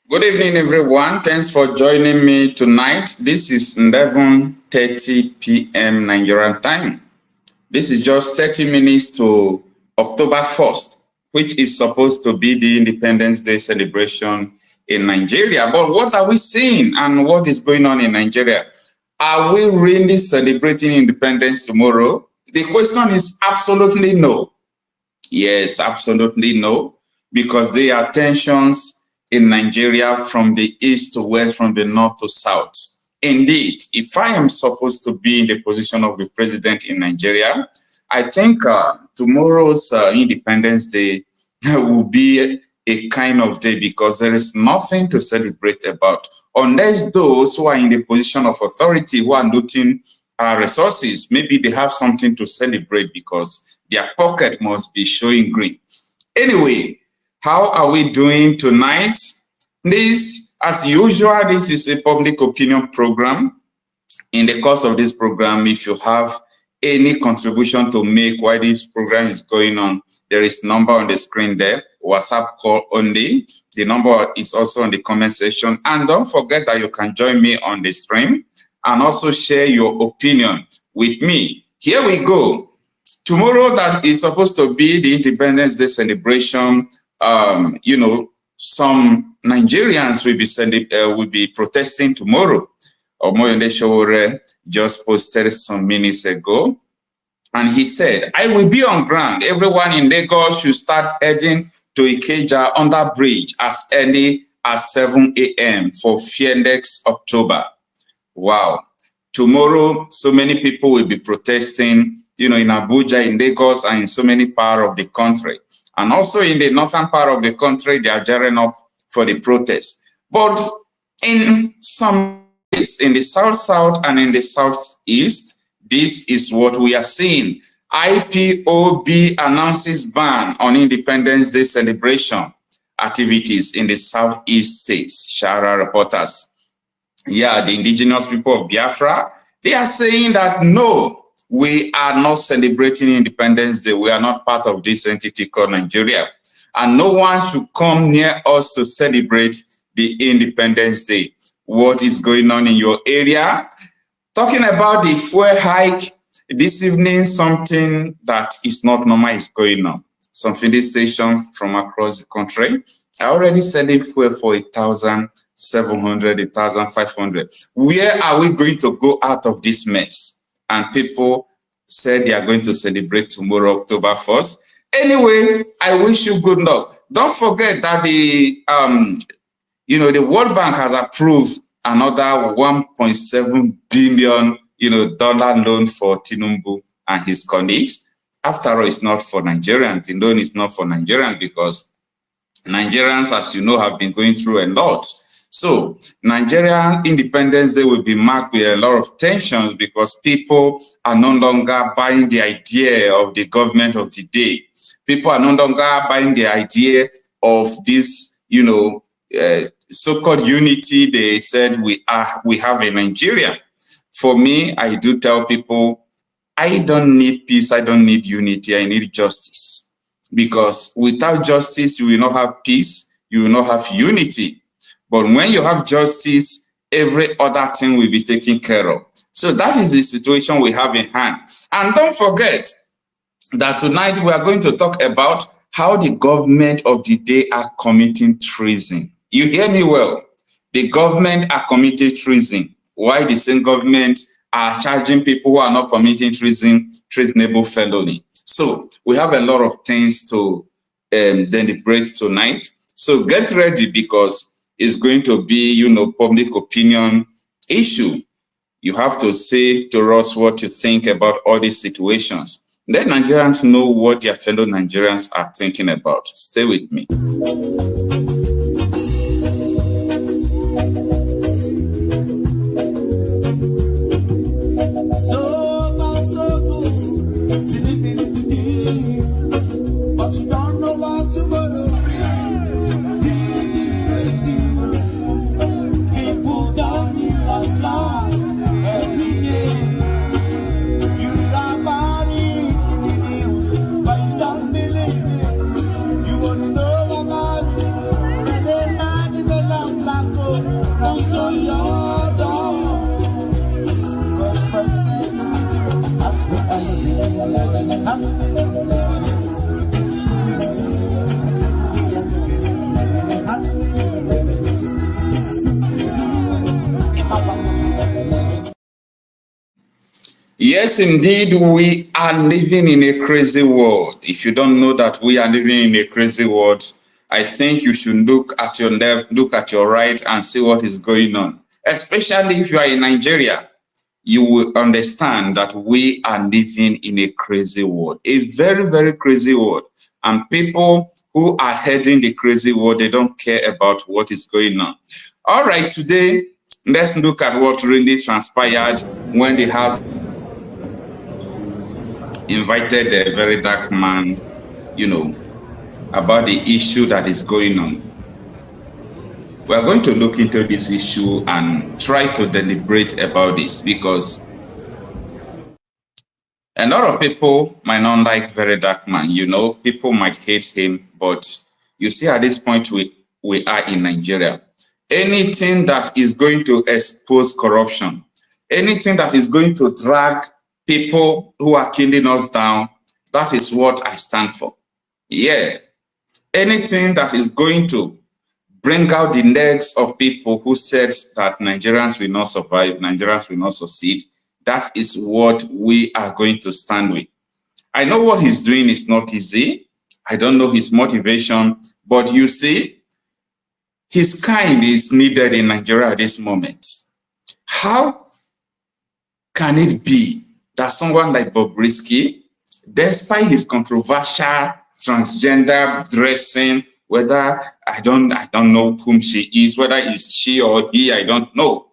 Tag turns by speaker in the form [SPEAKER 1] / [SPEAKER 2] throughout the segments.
[SPEAKER 1] Good evening, everyone. Thanks for joining me tonight. This is 11:30 p.m. Nigerian time. This is just 30 minutes to October 1st, which is supposed to be the Independence Day celebration in Nigeria. But what are we seeing and what is going on in Nigeria? Are we really celebrating independence tomorrow? The question is absolutely no. Yes, absolutely no, because there are tensions in Nigeria from the east to west, from the north to south. Indeed, if I am supposed to be in the position of the president in Nigeria, I think tomorrow's Independence Day will be a kind of day because there is nothing to celebrate about, unless those who are in the position of authority who are looting our resources, maybe they have something to celebrate because their pocket must be showing green. Anyway, how are we doing tonight? This, as usual, this is a public opinion program. In the course of this program, if you have any contribution to make while this program is going on, there is a number on the screen there, WhatsApp call only. The number is also in the comment section. And don't forget that you can join me on the stream and also share your opinion with me. Here we go. Tomorrow, that is supposed to be the Independence Day celebration. You know, some Nigerians will be protesting tomorrow. Sowore just posted some minutes ago, and he said, "I will be on ground. Everyone in Lagos should start heading to Ikeja under bridge as early as 7 a.m. for fearless October." Wow! Tomorrow, so many people will be protesting. You know, in Abuja, in Lagos, and in so many parts of the country. And also in the northern part of the country, they are gearing up for the protest. But in some places, in the south and in the southeast, this is what we are seeing. IPOB announces ban on Independence Day celebration activities in the southeast states. Shara reporters. Yeah, the indigenous people of Biafra, they are saying that no, we are not celebrating Independence Day. We are not part of this entity called Nigeria. And no one should come near us to celebrate the Independence Day. What is going on in your area? Talking about the fuel hike, this evening, something that is not normal is going on. Some filling stations from across the country are already selling fuel for 1,700, 1,500. Where are we going to go out of this mess? And people said they are going to celebrate tomorrow, October 1st. Anyway, I wish you good luck. Don't forget that the World Bank has approved another 1.7 billion, dollar loan for Tinubu and his colleagues. After all, it's not for Nigerians. The loan is not for Nigerians because Nigerians, as you know, have been going through a lot. So Nigerian Independence Day will be marked with a lot of tensions because people are no longer buying the idea of the government of the day. People are no longer buying the idea of this, so-called unity they said we have in Nigeria. For me, I do tell people, I don't need peace, I don't need unity, I need justice. Because without justice, you will not have peace, you will not have unity. But when you have justice, every other thing will be taken care of. So that is the situation we have in hand. And don't forget that tonight we are going to talk about how the government of the day are committing treason. You hear me well. The government are committing treason. Why the same government are charging people who are not committing treason, treasonable felony. So we have a lot of things to deliberate tonight. So get ready, because it's going to be, public opinion issue. You have to say to us what you think about all these situations. Let Nigerians know what their fellow Nigerians are thinking about. Stay with me. Yes, indeed, we are living in a crazy world. If you don't know that we are living in a crazy world, I think you should look at your left, look at your right, and see what is going on. Especially if you are in Nigeria, you will understand that we are living in a crazy world, a very, very crazy world. And people who are heading the crazy world, they don't care about what is going on. All right, today, let's look at what really transpired when the House invited a very dark man, about the issue that is going on. We are going to look into this issue and try to deliberate about this, because a lot of people might not like very dark man. People might hate him, but you see, at this point we are in Nigeria. Anything that is going to expose corruption, anything that is going to drag people who are killing us down, that is what I stand for. Yeah. Anything that is going to bring out the necks of people who said that Nigerians will not survive, Nigerians will not succeed, that is what we are going to stand with. I know what he's doing is not easy. I don't know his motivation, but you see, his kind is needed in Nigeria at this moment. How can it be that someone like Bobrisky, despite his controversial transgender dressing, whether I don't know whom she is, whether it's she or he, I don't know,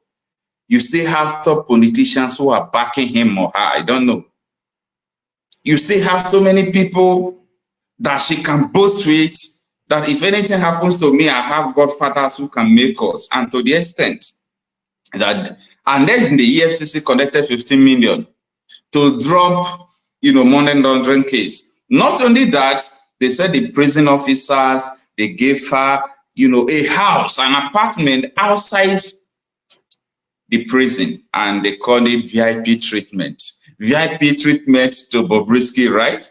[SPEAKER 1] you still have top politicians who are backing him or her, I don't know. You still have so many people that she can boast with, that if anything happens to me, I have godfathers who can make us. And to the extent that, and then the EFCC collected 15 million to drop, money laundering case. Not only that, they said the prison officers, they gave her, a house, an apartment outside the prison, and they called it VIP treatment. VIP treatment to Bobrisky, right?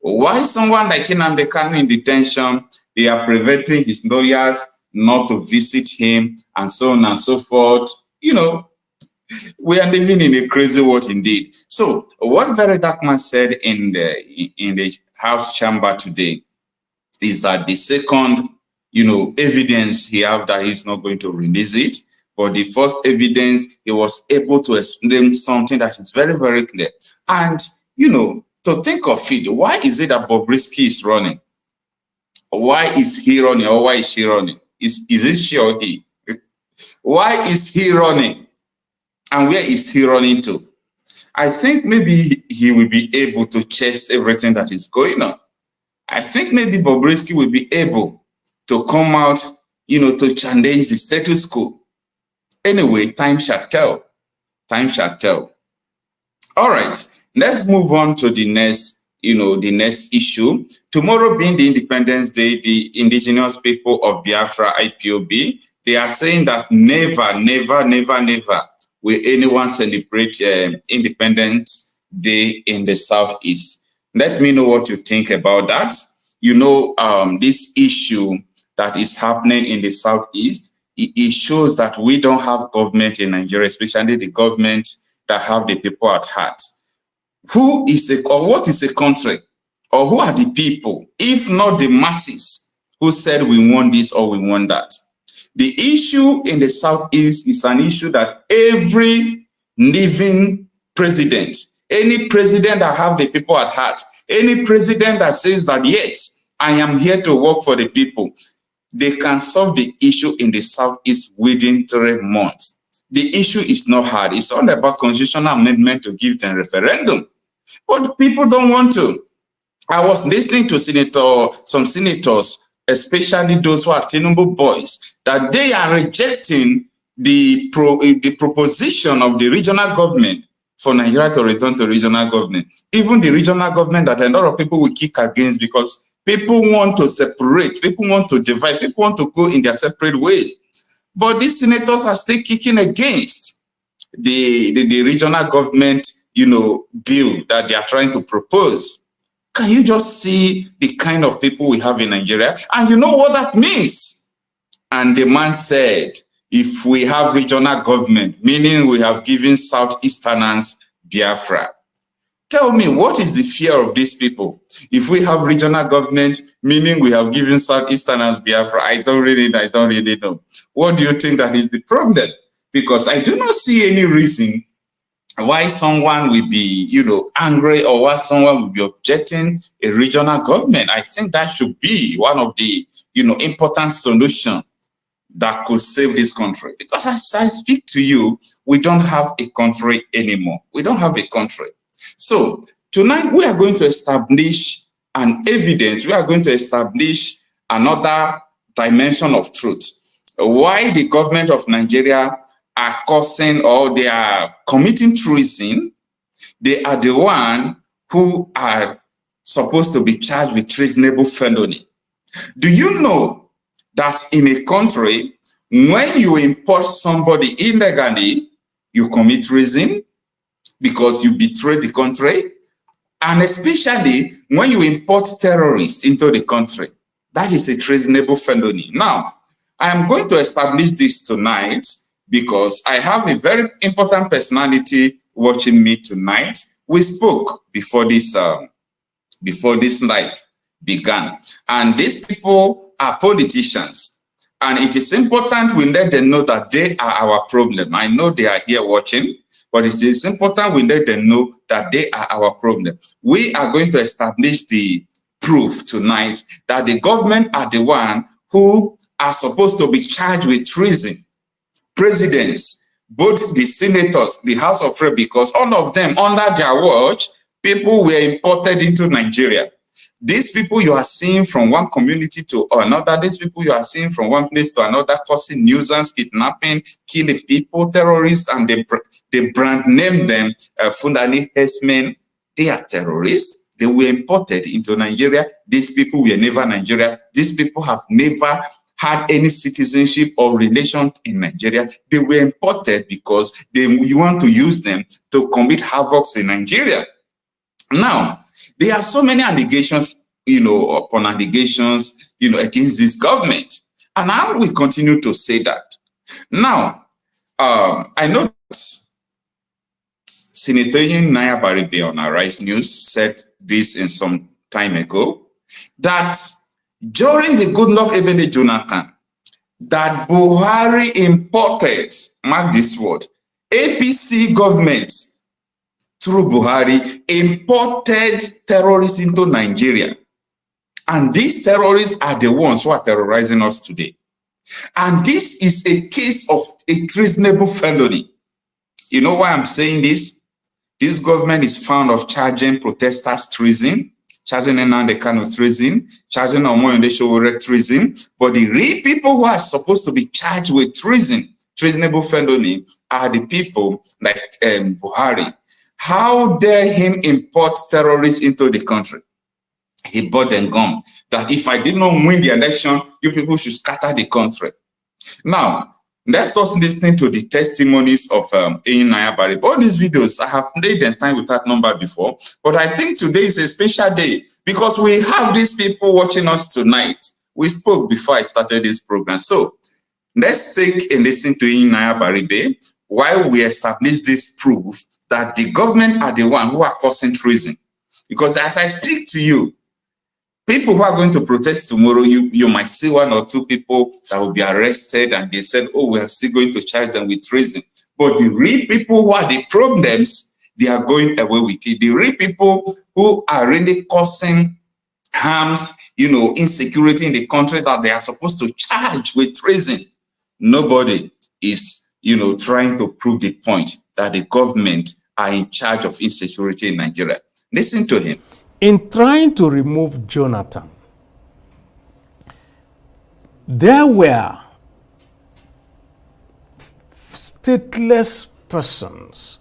[SPEAKER 1] Why someone like Nnamdi Kanu in detention, they are preventing his lawyers not to visit him, and so on and so forth. We are living in a crazy world indeed. So what very dark man said in the House chamber today is that the second, evidence he have that he's not going to release it, but the first evidence, he was able to explain something that is very, very clear. And, to think of it, why is it that Bobrisky is running? Why is he running, or why is she running? Is it she or he? Why is he running? And where is he running to? I think maybe he will be able to chase everything that is going on. I think maybe Bobrisky will be able to come out, to challenge the status quo. Anyway, time shall tell. Time shall tell. All right, let's move on to the next, the next issue. Tomorrow being the Independence Day, the indigenous people of Biafra, ipob, they are saying that never, never, never, never will anyone celebrate Independence Day in the Southeast. Let me know what you think about that. This issue that is happening in the Southeast, it shows that we don't have government in Nigeria, especially the government that have the people at heart. Who is or what is a country? or who are the people, if not the masses, who said we want this or we want that? The issue in the Southeast is an issue that every living president, any president that have the people at heart, any president that says that, yes, I am here to work for the people, they can solve the issue in the Southeast within 3 months. The issue is not hard. It's all about constitutional amendment to give them referendum. But people don't want to. I was listening to some senators, especially those who are Tinubu boys, that they are rejecting the proposition of the regional government for Nigeria to return to regional government. Even the regional government that a lot of people will kick against, because people want to separate, people want to divide, people want to go in their separate ways. But these senators are still kicking against the regional government, bill that they are trying to propose. Can you just see the kind of people we have in Nigeria? And you know what that means? And the man said, if we have regional government, meaning we have given Southeasterners Biafra. Tell me, what is the fear of these people? If we have regional government, meaning we have given Southeasterners Biafra, I don't really know. What do you think that is the problem? Because I do not see any reason why someone will be, angry, or why someone will be objecting a regional government. I think that should be one of the, important solutions that could save this country. Because as I speak to you, we don't have a country anymore. We don't have a country. So tonight we are going to establish an evidence. We are going to establish another dimension of truth. Why the government of Nigeria are causing, or they are committing treason. They are the one who are supposed to be charged with treasonable felony. Do you know that in a country, when you import somebody illegally, you commit treason because you betray the country? And especially when you import terrorists into the country, that is a treasonable felony. Now, I am going to establish this tonight because I have a very important personality watching me tonight. We spoke before this live began, and these people are politicians, and it is important we let them know that they are our problem. I know they are here watching, but it is important we let them know that they are our problem. We are going to establish the proof tonight that the government are the one who are supposed to be charged with treason. Presidents, both the senators, the House of Reps, because all of them under their watch, people were imported into Nigeria. These people you are seeing from one community to another, these people you are seeing from one place to another, causing nuisance, kidnapping, killing people, terrorists, and they brand name them Fulani herdsmen. They are terrorists. They were imported into Nigeria. These people were never Nigeria. These people have never had any citizenship or relation in Nigeria. They were imported because you want to use them to commit havoc in Nigeria. Now, there are so many allegations, upon allegations, against this government. And I will continue to say that. Now, I know that Senator Nnamdi on Arise News said this in some time ago, that during the Goodluck Ebele Jonathan, that Buhari imported, mark this word, APC government through Buhari imported terrorists into Nigeria. And these terrorists are the ones who are terrorizing us today. And this is a case of a treasonable felony. You know why I'm saying this? This government is found of charging protesters treason, charging Nnamdi Kanu treason, charging Sowore treason. But the real people who are supposed to be charged with treason, treasonable felony, are the people like Buhari. How dare him import terrorists into the country? He bought them gum that if I did not win the election, you people should scatter the country. Now, let's just listen to the testimonies of Nnamdi. All these videos, I have played them time with that number before, but I think today is a special day because we have these people watching us tonight. We spoke before I started this program. So let's take a listen to Nnamdi while we establish this proof that the government are the one who are causing treason. Because as I speak to you, people who are going to protest tomorrow, you might see one or two people that will be arrested and they said, oh, we are still going to charge them with treason. But the real people who are the problems, they are going away with it. The real people who are really causing harms, insecurity in the country that they are supposed to charge with treason. Nobody is, trying to prove the point that the government are in charge of insecurity in Nigeria. Listen to him.
[SPEAKER 2] In trying to remove Jonathan, there were stateless persons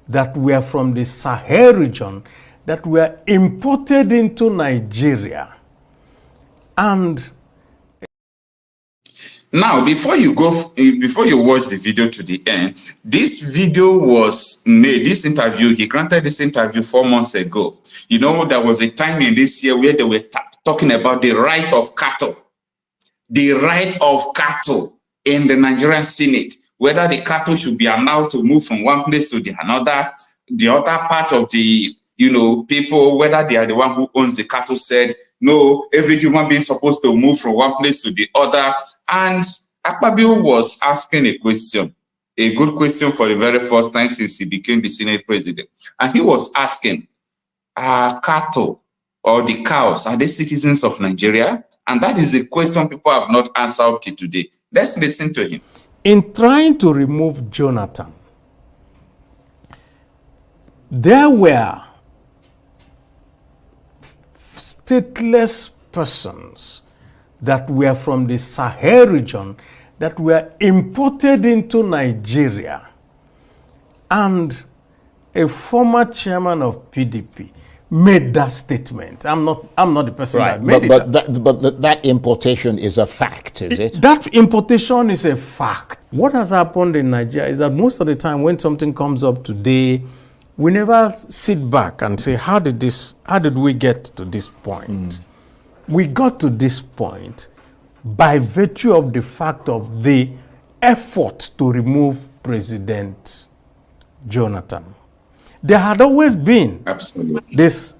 [SPEAKER 2] that were from the Sahel region that were imported into Nigeria. And
[SPEAKER 1] now, before you watch the video to the end, this video was made, this interview, he granted this interview 4 months ago. There was a time in this year where they were talking about the right of cattle. The right of cattle in the Nigerian Senate, whether the cattle should be allowed to move from one place to the other part of the, people, whether they are the one who owns the cattle, said, no, every human being is supposed to move from one place to the other. And Ekpa was asking a question, a good question for the very first time since he became the Senate president. And he was asking, are cattle or the cows, are they citizens of Nigeria? And that is a question people have not answered till today. Let's listen to him.
[SPEAKER 2] In trying to remove Jonathan, there were stateless persons that were from the Sahel region that were imported into Nigeria. And a former chairman of PDP made that statement. I'm not the person that made it.
[SPEAKER 3] But that importation is a fact, is it?
[SPEAKER 2] That importation is a fact. What has happened in Nigeria is that most of the time when something comes up today, we never sit back and say, how did we get to this point? We got to this point by virtue of the fact of the effort to remove President Jonathan. There had always been this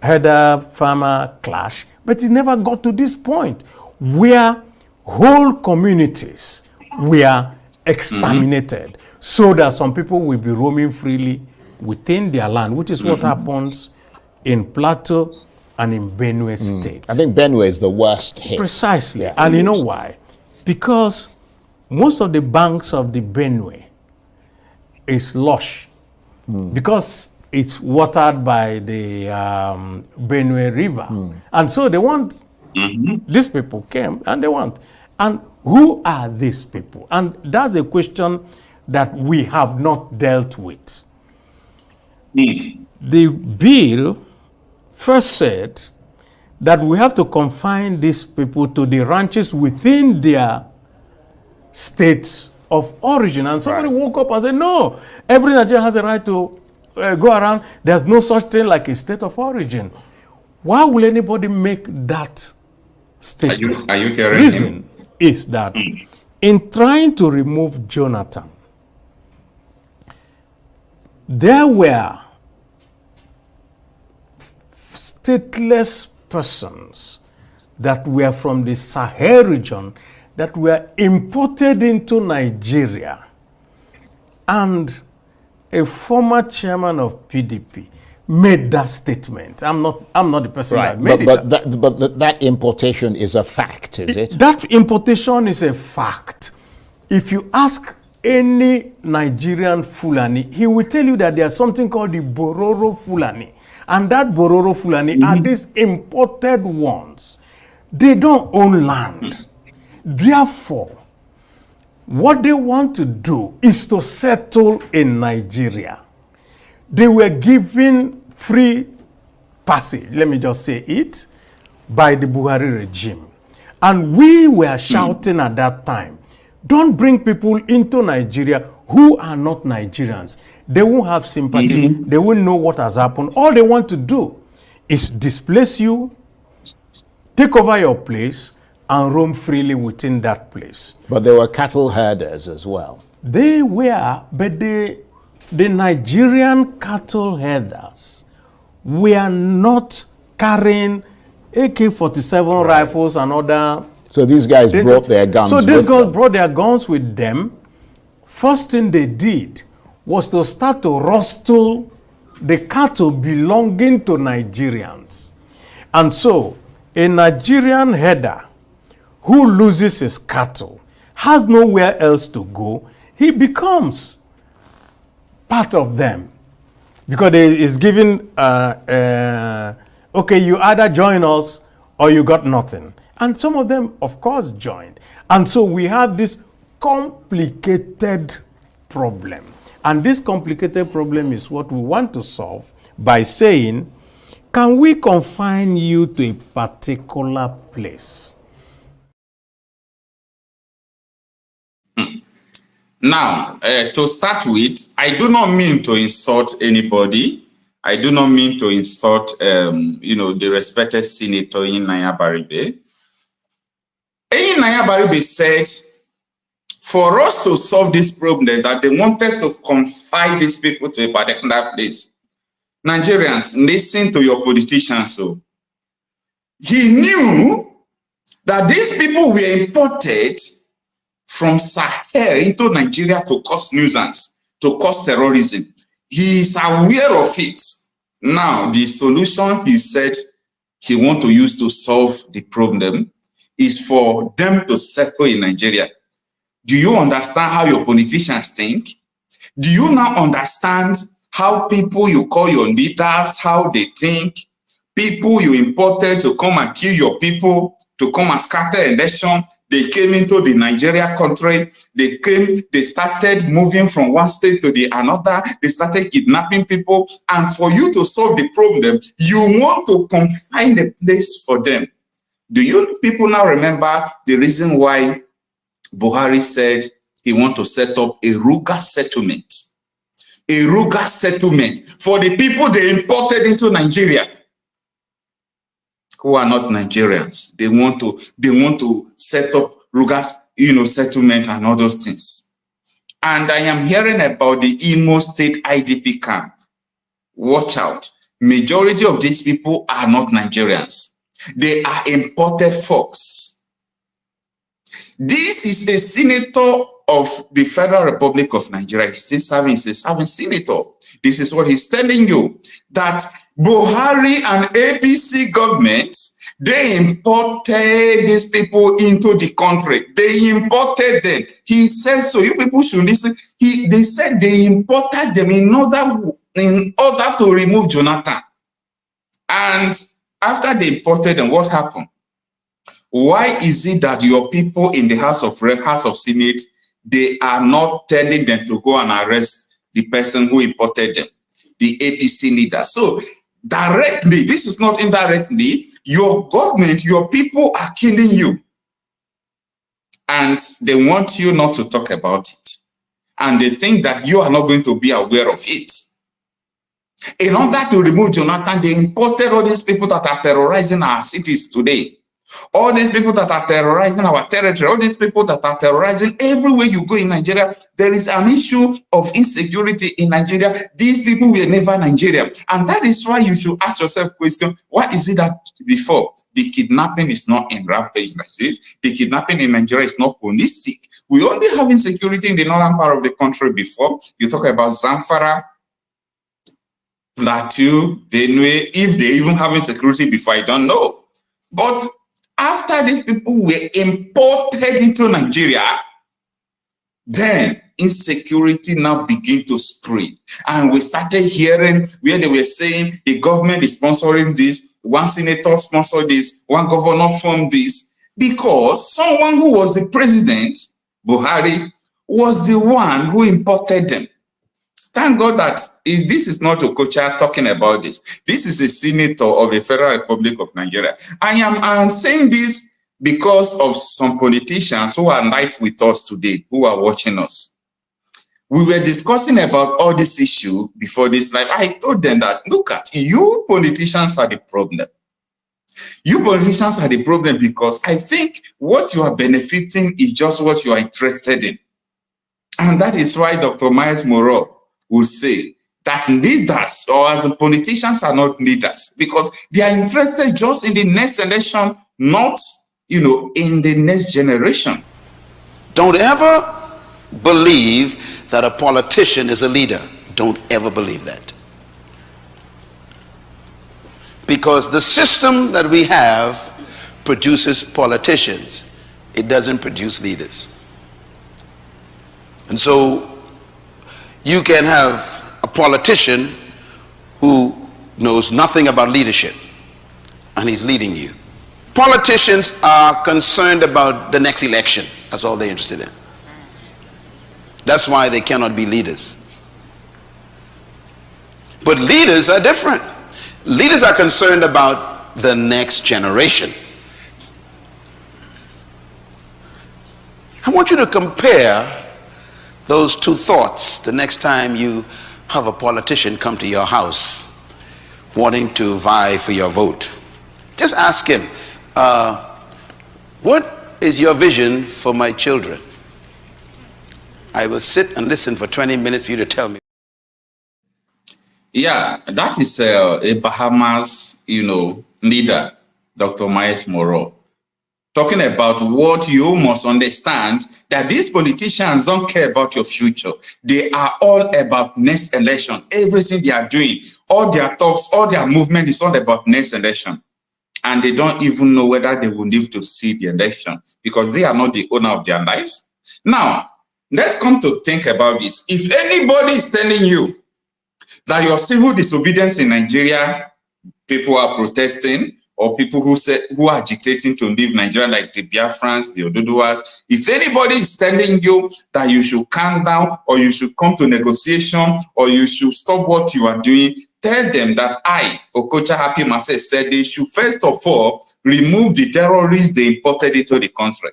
[SPEAKER 2] herder-farmer clash, but it never got to this point where whole communities were exterminated so that some people will be roaming freely within their land, which is what happens in Plateau and in Benue State.
[SPEAKER 3] I think Benue is the worst hit.
[SPEAKER 2] Precisely. Yeah. And you know why? Because most of the banks of the Benue is lush because it's watered by the Benue River. And so they want, these people came and they want. And who are these people? And that's a question that we have not dealt with. The bill first said that we have to confine these people to the ranches within their states of origin. And somebody woke up and said, no, every Nigerian has a right to go around. There's no such thing like a state of origin. Why will anybody make that statement?
[SPEAKER 1] Are you hearing
[SPEAKER 2] Reason
[SPEAKER 1] him?
[SPEAKER 2] Is that in trying to remove Jonathan, there were stateless persons that were from the Sahel region that were imported into Nigeria. And a former chairman of PDP made that statement. I'm not the person that made it.
[SPEAKER 3] But that importation is a fact, is it?
[SPEAKER 2] That importation is a fact. If you ask any Nigerian Fulani, he will tell you that there's something called the Bororo Fulani. And that Bororo Fulani are these imported ones. They don't own land. Therefore, what they want to do is to settle in Nigeria. They were given free passage, let me just say it, by the Buhari regime. And we were shouting at that time, don't bring people into Nigeria who are not Nigerians. They won't have sympathy. They won't know what has happened. All they want to do is displace you, take over your place, and roam freely within that place.
[SPEAKER 3] But there were cattle herders as well.
[SPEAKER 2] They were, but the Nigerian cattle herders were not carrying AK-47 rifles and other.
[SPEAKER 3] So these guys brought their guns.
[SPEAKER 2] So these guys brought their guns with them. First thing they did was to start to rustle the cattle belonging to Nigerians. And so a Nigerian herder who loses his cattle, has nowhere else to go, he becomes part of them. Because he is given, okay, you either join us or you got nothing. And some of them, of course, joined. And so we have this complicated problem. And this complicated problem is what we want to solve by saying, can we confine you to a particular place?
[SPEAKER 1] Now, to start with, I do not mean to insult anybody. I do not mean to insult, the respected senator Nnamdi Baribe. Nnamdi Baribe said, for us to solve this problem, that they wanted to confine these people to a particular place. Nigerians, listen to your politicians. So he knew that these people were imported from Sahel into Nigeria to cause nuisance, to cause terrorism. He is aware of it. Now, the solution he said he wants to use to solve the problem is for them to settle in Nigeria. Do you understand how your politicians think? Do you now understand how people you call your leaders, how they think? People you imported to come and kill your people, to come and scatter election. They came into the Nigeria country. They started moving from one state to the another. They started kidnapping people. And for you to solve the problem, you want to confine a place for them. Do you people now remember the reason why Buhari said he wants to set up a Ruga settlement? A Ruga settlement for the people they imported into Nigeria, who are not Nigerians. They want to set up Ruga's, settlement and all those things. And I am hearing about the Imo State IDP camp. Watch out. Majority of these people are not Nigerians. They are imported folks. This is a senator of the Federal Republic of Nigeria. He's still serving, he's a serving senator. This is what he's telling you, that Buhari and APC government, they imported these people into the country. They imported them. He says, so you people should listen. They said they imported them in order to remove Jonathan. And after they imported them, what happened? Why is it that your people in the House of Senate, they are not telling them to go and arrest the person who imported them, the APC leader? So directly, this is not indirectly, your government, your people are killing you. And they want you not to talk about it. And they think that you are not going to be aware of it. In order to remove Jonathan, they imported all these people that are terrorizing our cities today. All these people that are terrorizing our territory, all these people that are terrorizing everywhere you go in Nigeria, there is an issue of insecurity in Nigeria. These people were never Nigeria. And that is why you should ask yourself question, why is it that before the kidnapping is not in rampage like this? The kidnapping in Nigeria is not holistic. We only have insecurity in the northern part of the country before. You talk about Zamfara, Plateau, Benue, if they even have insecurity before, I don't know. But after these people were imported into Nigeria, then insecurity now began to spread. And we started hearing where they were saying the government is sponsoring this, one senator sponsored this, one governor formed this, because someone who was the president, Buhari, was the one who imported them. Thank God that this is not Okocha talking about this. This is a senator of the Federal Republic of Nigeria. I am saying this because of some politicians who are live with us today, who are watching us. We were discussing about all this issue before this live. I told them that, look at, you politicians are the problem. You politicians are the problem because I think what you are benefiting is just what you are interested in. And that is why Dr. Miles Moreau will say, that leaders or as politicians are not leaders, because they are interested just in the next election, not, in the next generation.
[SPEAKER 4] Don't ever believe that a politician is a leader. Don't ever believe that. Because the system that we have produces politicians. It doesn't produce leaders. And so you can have a politician who knows nothing about leadership and he's leading you. Politicians are concerned about the next election. That's all they're interested in. That's why they cannot be leaders. But leaders are different. Leaders are concerned about the next generation. I want you to compare those two thoughts the next time you have a politician come to your house wanting to vie for your vote. Just ask him, what is your vision for my children? I will sit and listen for 20 minutes for you to tell me.
[SPEAKER 1] Yeah, that is a Bahamas, leader, Dr. Miles Moreau, talking about what you must understand, that these politicians don't care about your future. They are all about next election. Everything they are doing, all their talks, all their movement is all about next election. And they don't even know whether they will live to see the election because they are not the owner of their lives. Now, let's come to think about this. If anybody is telling you that your civil disobedience in Nigeria, people are protesting, or people who are agitating to leave Nigeria, like the Biafrans, the Oduduwas, if anybody is telling you that you should calm down, or you should come to negotiation, or you should stop what you are doing, tell them that I, Okocha Happy Marcel, said they should first of all remove the terrorists they imported into the country.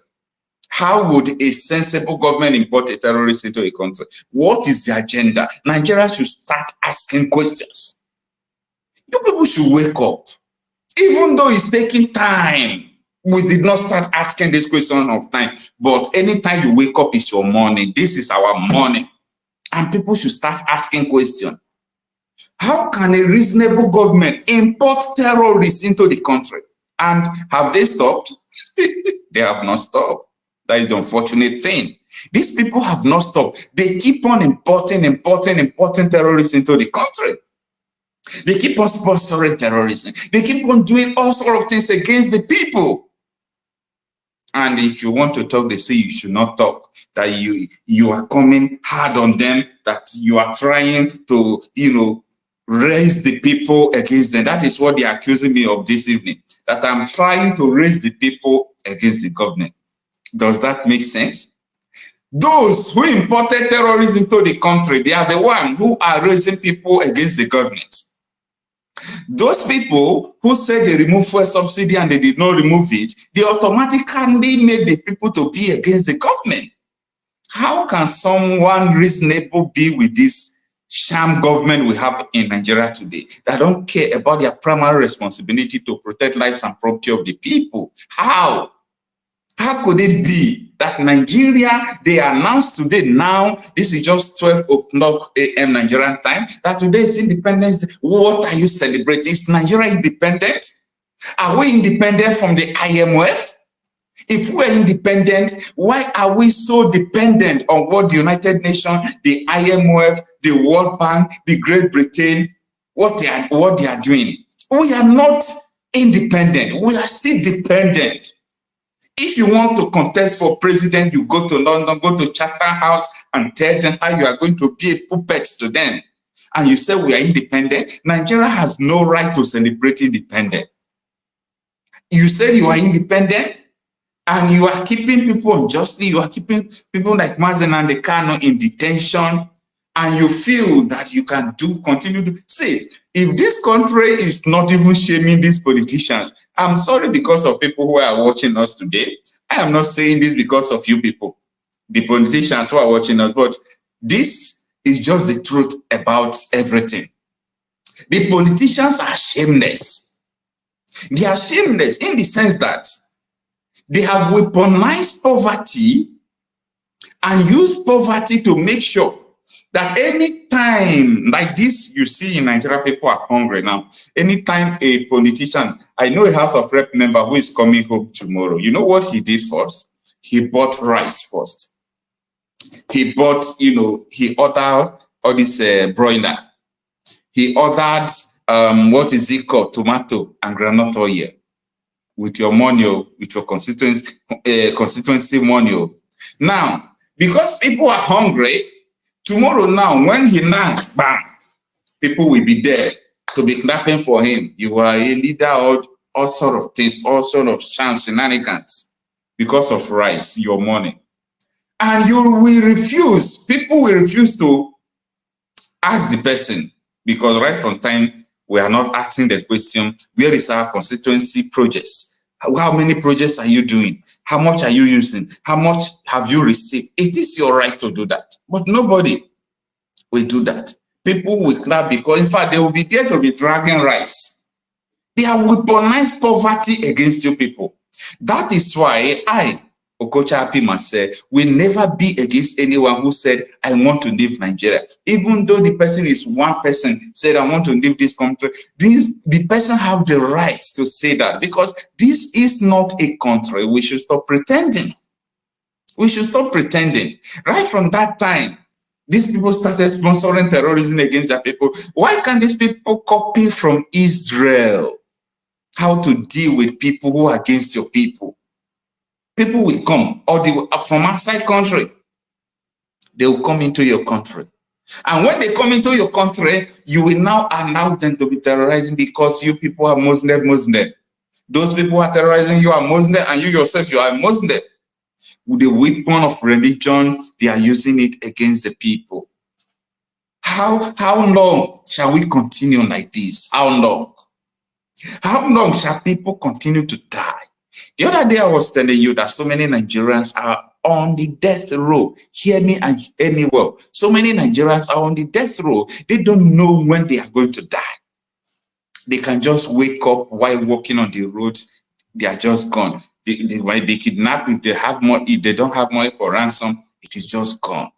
[SPEAKER 1] How would a sensible government import a terrorist into a country? What is the agenda? Nigeria should start asking questions. You people should wake up. Even though it's taking time, we did not start asking this question of time. But anytime you wake up, it's your morning. This is our morning. And people should start asking questions. How can a reasonable government import terrorists into the country? And have they stopped? They have not stopped. That is the unfortunate thing. These people have not stopped. They keep on importing terrorists into the country. They keep on sponsoring terrorism. They keep on doing all sorts of things against the people. And if you want to talk, they say you should not talk. That you are coming hard on them, that you are trying to, raise the people against them. That is what they are accusing me of this evening. That I'm trying to raise the people against the government. Does that make sense? Those who imported terrorism into the country, they are the ones who are raising people against the government. Those people who said they removed fuel subsidy and they did not remove it, they automatically made the people to be against the government. How can someone reasonable be with this sham government we have in Nigeria today that don't care about their primary responsibility to protect lives and property of the people? How? How could it be that Nigeria, they announced today now, this is just 12 o'clock a.m. Nigerian time, that today is Independence Day. What are you celebrating? Is Nigeria independent? Are we independent from the IMF? If we're independent, why are we so dependent on what the United Nations, the IMF, the World Bank, the Great Britain, what they are doing? We are not independent. We are still dependent. If you want to contest for president, you go to London, go to Chatham House and tell them how you are going to be a puppet to them. And you say we are independent. Nigeria has no right to celebrate independence. You say you are independent and you are keeping people unjustly. You are keeping people like Marcel and the Kanu in detention. And you feel that you can continue to see. If this country is not even shaming these politicians, I'm sorry because of people who are watching us today. I am not saying this because of you people, the politicians who are watching us, but this is just the truth about everything. The politicians are shameless. They are shameless in the sense that they have weaponized poverty and used poverty to make sure that any time like this, you see in Nigeria, people are hungry now. Anytime a politician, I know a House of Rep member who is coming home tomorrow, you know what he did first? He bought rice first. He bought, he ordered all this broiler. He ordered, what is it called? Tomato and groundnut oil with your money, with your constituency money. Now, because people are hungry, tomorrow now, when he now, bam, people will be there to be clapping for him. You are a leader, all sort of things, all sort of shenanigans because of rice, your money. And you will refuse, people will refuse to ask the person, because right from time, we are not asking the question, where is our constituency projects? How many projects are you doing? How much are you using? How much have you received? It is your right to do that. But nobody will do that. People will clap because, in fact, they will be there to be dragging rice. They have weaponized poverty against you people. That is why I, Okocha Marcel, will never be against anyone who said, I want to leave Nigeria. Even though the person is one person, said, I want to leave this country, the person have the right to say that, because this is not a country. We should stop pretending. We should stop pretending. Right from that time, these people started sponsoring terrorism against their people. Why can't these people copy from Israel how to deal with people who are against your people? People will come, or they will, from outside country, they will come into your country. And when they come into your country, you will now allow them to be terrorizing because you people are Muslim. Those people who are terrorizing you are Muslim, and you yourself, you are Muslim. With the weapon of religion, they are using it against the people. How long shall we continue like this? How long? How long shall people continue to die? The other day I was telling you that so many Nigerians are on the death row. Hear me and hear me well. So many Nigerians are on the death row. They don't know when they are going to die. They can just wake up while walking on the road. They are just gone. When they kidnap, if they have money, if they don't have money for ransom, it is just gone.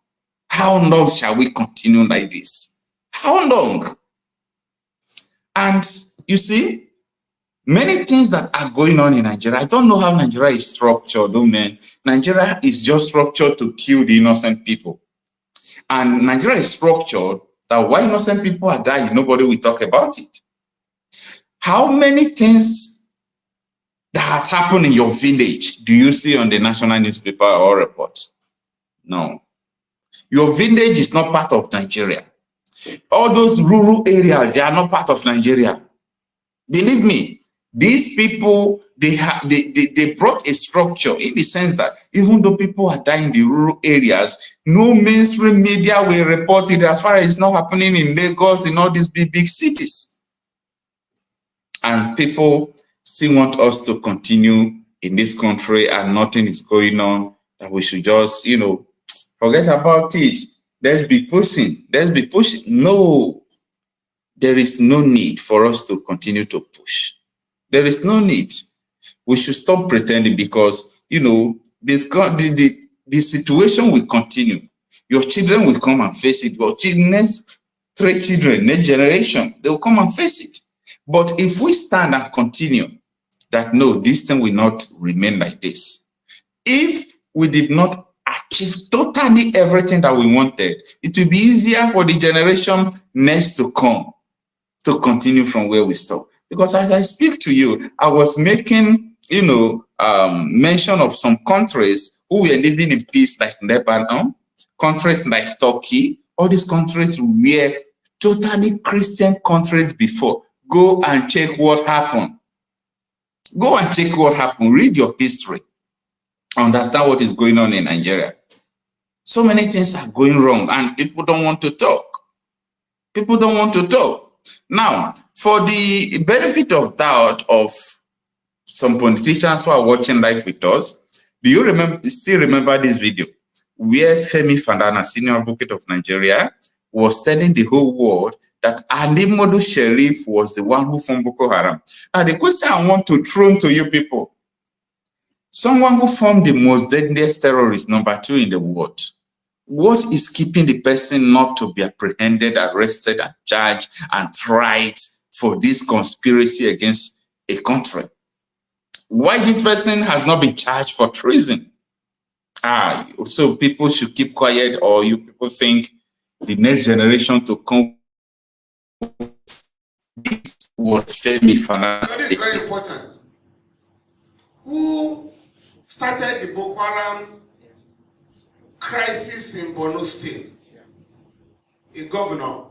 [SPEAKER 1] How long shall we continue like this? How long? And you see, many things that are going on in Nigeria. I don't know how Nigeria is structured, though, man. Nigeria is just structured to kill the innocent people. And Nigeria is structured that while innocent people are dying, nobody will talk about it. How many things that has happened in your village do you see on the national newspaper or report? No. Your village is not part of Nigeria. All those rural areas, they are not part of Nigeria. Believe me. These people, they brought a structure in the sense that even though people are dying in the rural areas, no mainstream media will report it as far as it's not happening in Lagos, in all these big cities. And people still want us to continue in this country and nothing is going on, that we should just, forget about it. Let's be pushing. Let's be pushing. No, there is no need for us to continue to push. There is no need. We should stop pretending because, the situation will continue. Your children will come and face it. Your next 3 children, next generation, they will come and face it. But if we stand and continue that, no, this thing will not remain like this. If we did not achieve totally everything that we wanted, it will be easier for the generation next to come to continue from where we stop. Because as I speak to you, I was making, mention of some countries who were living in peace, like Lebanon, countries like Turkey. All these countries were totally Christian countries before. Go and check what happened. Go and check what happened. Read your history. Understand what is going on in Nigeria. So many things are going wrong and people don't want to talk. People don't want to talk. Now, for the benefit of doubt of some politicians who are watching live with us, do you still remember this video where Femi Fandana, senior advocate of Nigeria, was telling the whole world that Alimodu Sheriff was the one who formed Boko Haram? Now, the question I want to throw to you people, someone who formed the most deadliest terrorist, #2 in the world, What is keeping the person not to be apprehended, arrested, and charged and tried for this conspiracy against a country? Why this person has not been charged for treason? So people should keep quiet, or you people think the next generation to come was Femi Fana?
[SPEAKER 5] That is very important. Who started the Boko Haram crisis in Borno State? A governor,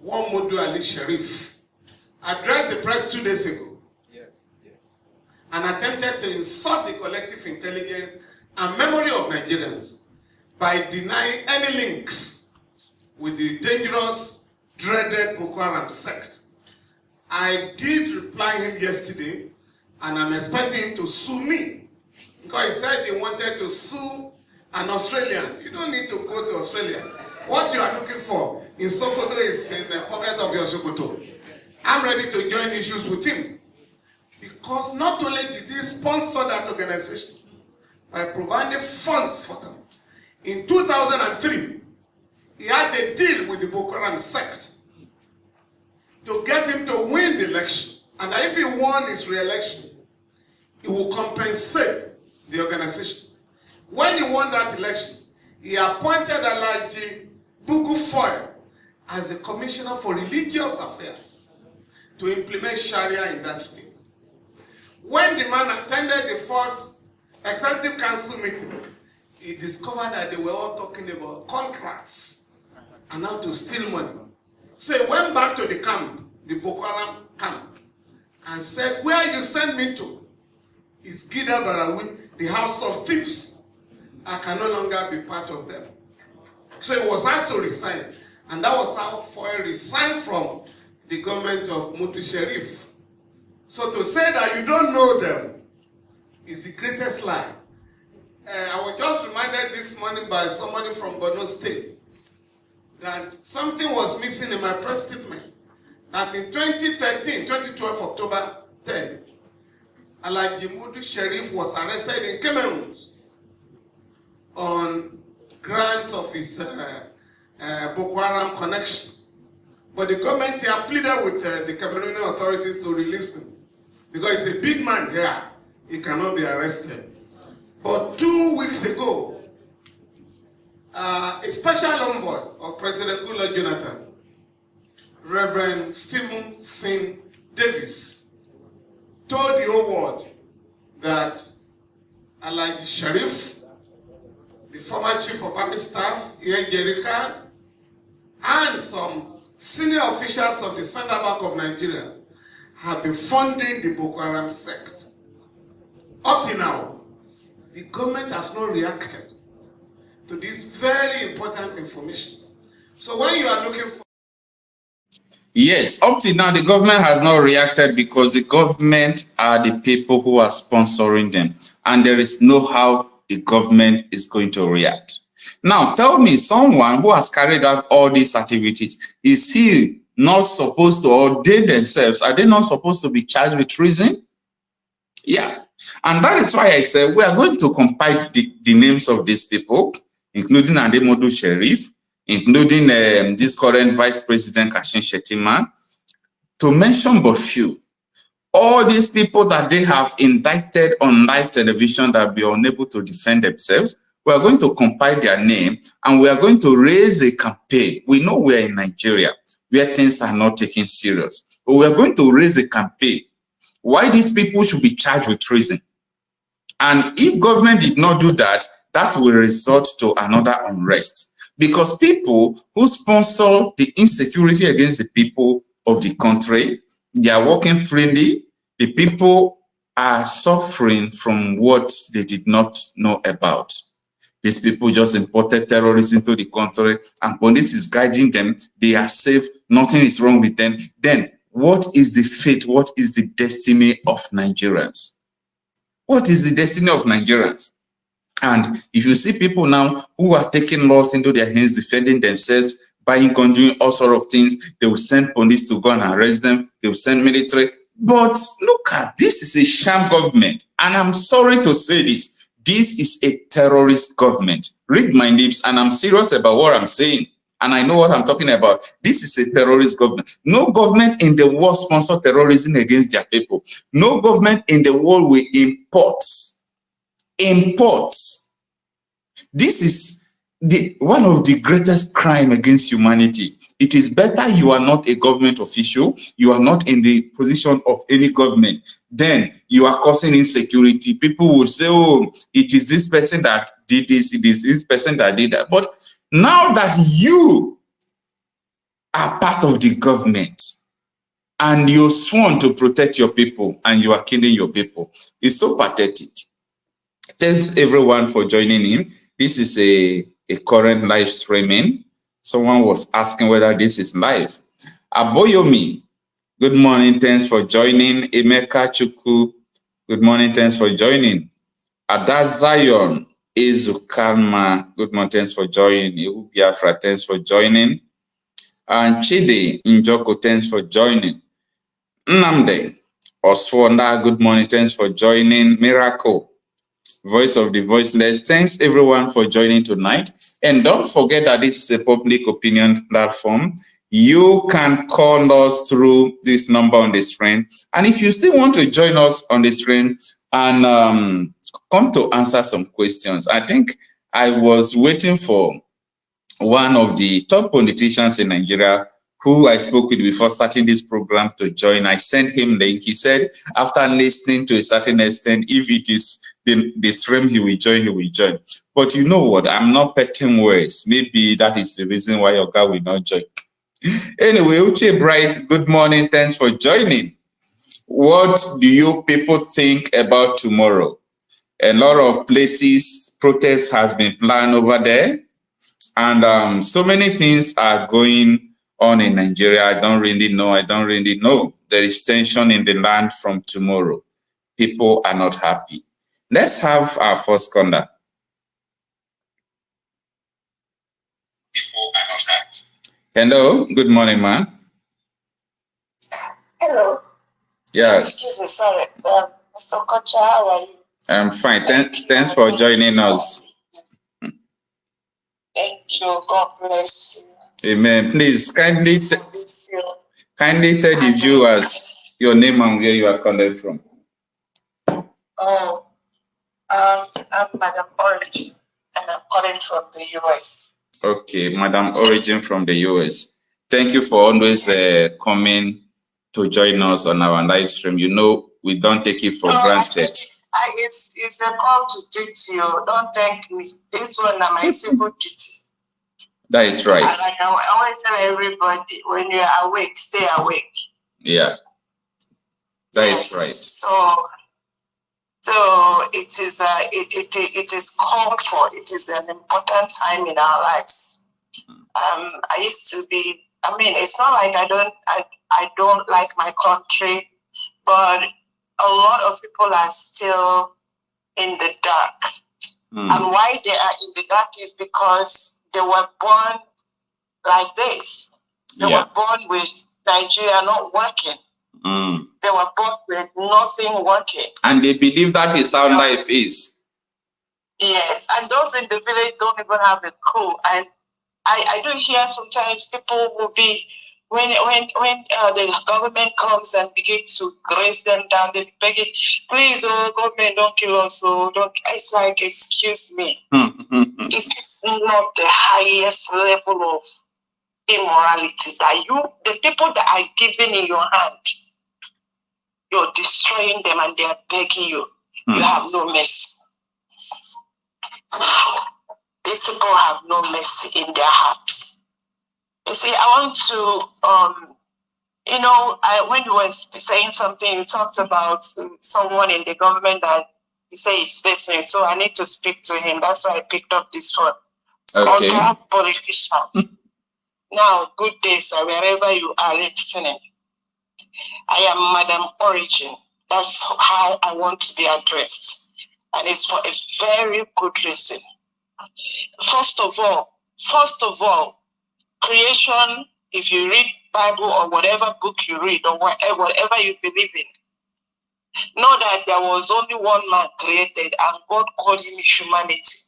[SPEAKER 5] Modu Ali Sharif, addressed the press 2 days ago and attempted to insult the collective intelligence and memory of Nigerians by denying any links with the dangerous, dreaded Boko Haram sect. I did reply him yesterday, and I'm expecting him to sue me, because he said he wanted to sue an Australian. You don't need to go to Australia. What you are looking for in Sokoto is in the pocket of your Sokoto. I'm ready to join issues with him, because not only did he sponsor that organization by providing funds for them, in 2003, he had a deal with the Boko Haram sect to get him to win the election. And if he won his re-election, he will compensate the organization. When he won that election, he appointed Alhaji Bugu Foy as the Commissioner for Religious Affairs to implement Sharia in that state. When the man attended the first Executive Council meeting, he discovered that they were all talking about contracts and how to steal money. So he went back to the camp, the Boko Haram camp, and said, where you send me to is Gida Barawi, the house of thieves. I can no longer be part of them. So he was asked to resign, and that was how Foy resigned from the government of Mutu Sharif. So to say that you don't know them is the greatest lie. I was just reminded this morning by somebody from Borno State that something was missing in my press statement. That in 2013, 2012, October 10, Alhaji Mudu Sharif was arrested in Cameroon on grounds of his Boko Haram connection. But the government here pleaded with the Cameroonian authorities to release him, because he's a big man here. He cannot be arrested. But 2 weeks ago, a special envoy of President Goodluck Jonathan, Reverend Stephen Singh Davis, told the whole world that Alhaji Sharif, the former chief of army staff, Ian Jerika, and some senior officials of the Central Bank of Nigeria have been funding the Boko Haram sect. Up till now, the government has not reacted to this very important information. So when you are looking for...
[SPEAKER 1] Yes, up till now, the government has not reacted because the government are the people who are sponsoring them. And there is no how the government is going to react. Now, tell me, someone who has carried out all these activities, is he not supposed to, or they themselves, are they not supposed to be charged with treason? Yeah. And that is why I said we are going to compile the names of these people, including Ademodu Sharif, including this current Vice President Kashim Shettima, to mention but few. All these people that they have indicted on live television that be unable to defend themselves, we are going to compile their name and we are going to raise a campaign. We know we are in Nigeria where things are not taken serious, but we are going to raise a campaign why these people should be charged with treason. And if government did not do that, that will result to another unrest. Because people who sponsor the insecurity against the people of the country, they are working freely. The people are suffering from what they did not know about. These people just imported terrorism into the country and police is guiding them. They are safe. Nothing is wrong with them. Then what is the fate? What is the destiny of Nigerians? What is the destiny of Nigerians? And if you see people now who are taking laws into their hands, defending themselves, buying guns, doing all sorts of things, they will send police to go and arrest them. They will send military. But look at this, is a sham government. And I'm sorry to say this. this is a terrorist government. Read my lips, and I'm serious about what I'm saying. And I know what I'm talking about. This is a terrorist government. No government in the world sponsor terrorism against their people. No government in the world will import. This is one of the greatest crime against humanity. It is better you are not a government official. You are not in the position of any government. Then you are causing insecurity. People will say, oh, it is this person that did this. It is this person that did that. But now that you are part of the government and you're sworn to protect your people and you are killing your people, it's so pathetic. Thanks everyone for joining in. This is a current live streaming. Someone was asking whether this is live. Aboyomi, good morning. Thanks for joining. Emeka Chuku, good morning. Thanks for joining. Adazion Ezukalma, good morning. Thanks for joining. Biafra, thanks for joining. And Chidi Njoko, thanks for joining. Nnamdi Oswanda, good morning. Thanks for joining. Miracle, Voice of the Voiceless, thanks everyone for joining tonight. And don't forget that this is a public opinion platform. You can call us through this number on the screen. And if you still want to join us on the screen and come to answer some questions, I think I was waiting for one of the top politicians in Nigeria who I spoke with before starting this program to join. I sent him link. He said, after listening to a certain extent, if it is the stream, he will join, But you know what? I'm not petting words. Maybe that is the reason why your guy will not join. Anyway, Uche Bright, good morning. Thanks for joining. What do you people think about tomorrow? A lot of places, protests has been planned over there. And so many things are going on in Nigeria. I don't really know. There is tension in the land from tomorrow. People are not happy. Let's have our first caller. People are not happy. Hello, good morning, man.
[SPEAKER 6] Hello.
[SPEAKER 1] Yes.
[SPEAKER 6] Excuse me, sorry. Mr. Okocha, how are you?
[SPEAKER 1] I'm fine. Thanks for joining us.
[SPEAKER 6] Thank you. God bless
[SPEAKER 1] you. Amen. Please kindly tell the viewers your name and where you are calling from.
[SPEAKER 6] Oh, I'm Madam Origin, and I'm calling from the US.
[SPEAKER 1] Okay, Madam Origin from the US. Thank you for always coming to join us on our live stream. You know, we don't take it for granted.
[SPEAKER 6] It's a call to duty. Don't thank me. This one is my civil duty.
[SPEAKER 1] That is right.
[SPEAKER 6] And like I always tell everybody, when you're awake, stay awake.
[SPEAKER 1] Yeah, that is right.
[SPEAKER 6] So it is called for. It is an important time in our lives. I used to be. I mean, it's not like I don't like my country, but a lot of people are still in the dark. And why they are in the dark is because they were born like this. They were born with Nigeria not working. They were born with nothing working.
[SPEAKER 1] And they believe that is how life is.
[SPEAKER 6] Yes, and those in the village don't even have a clue. And I do hear sometimes people will be, when the government comes and begins to graze them down, they beg it, please, oh, government, don't kill us. Oh, don't. It's like, excuse me. It's not the highest level of immorality that the people that are given in your hand, you're destroying them and they're begging you. You have no mercy. These people have no mercy in their hearts. You see, I want to, when you were saying something, you talked about someone in the government that you say is listening, so I need to speak to him. That's why I picked up this phone.
[SPEAKER 1] Okay.
[SPEAKER 6] Politician. Now, good day, sir, wherever you are listening. I am Madam Origin. That's how I want to be addressed. And it's for a very good reason. First of all, creation, if you read Bible or whatever book you read or whatever you believe in, know that there was only one man created and God called him humanity.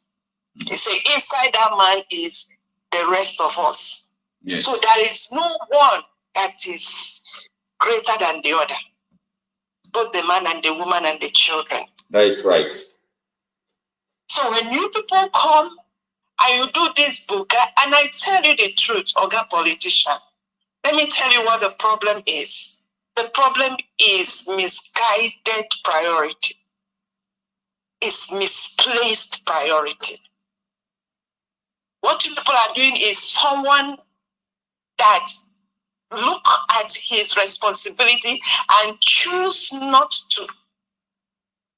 [SPEAKER 6] He said, inside that man is the rest of us.
[SPEAKER 1] Yes.
[SPEAKER 6] So there is no one that is greater than the other. Both the man and the woman and the children.
[SPEAKER 1] That is right.
[SPEAKER 6] So when you people come and you do this book, and I tell you the truth, Oga politician, let me tell you what the problem is. The problem is misguided priority. It's misplaced priority. What you people are doing is someone that look at his responsibility and choose not to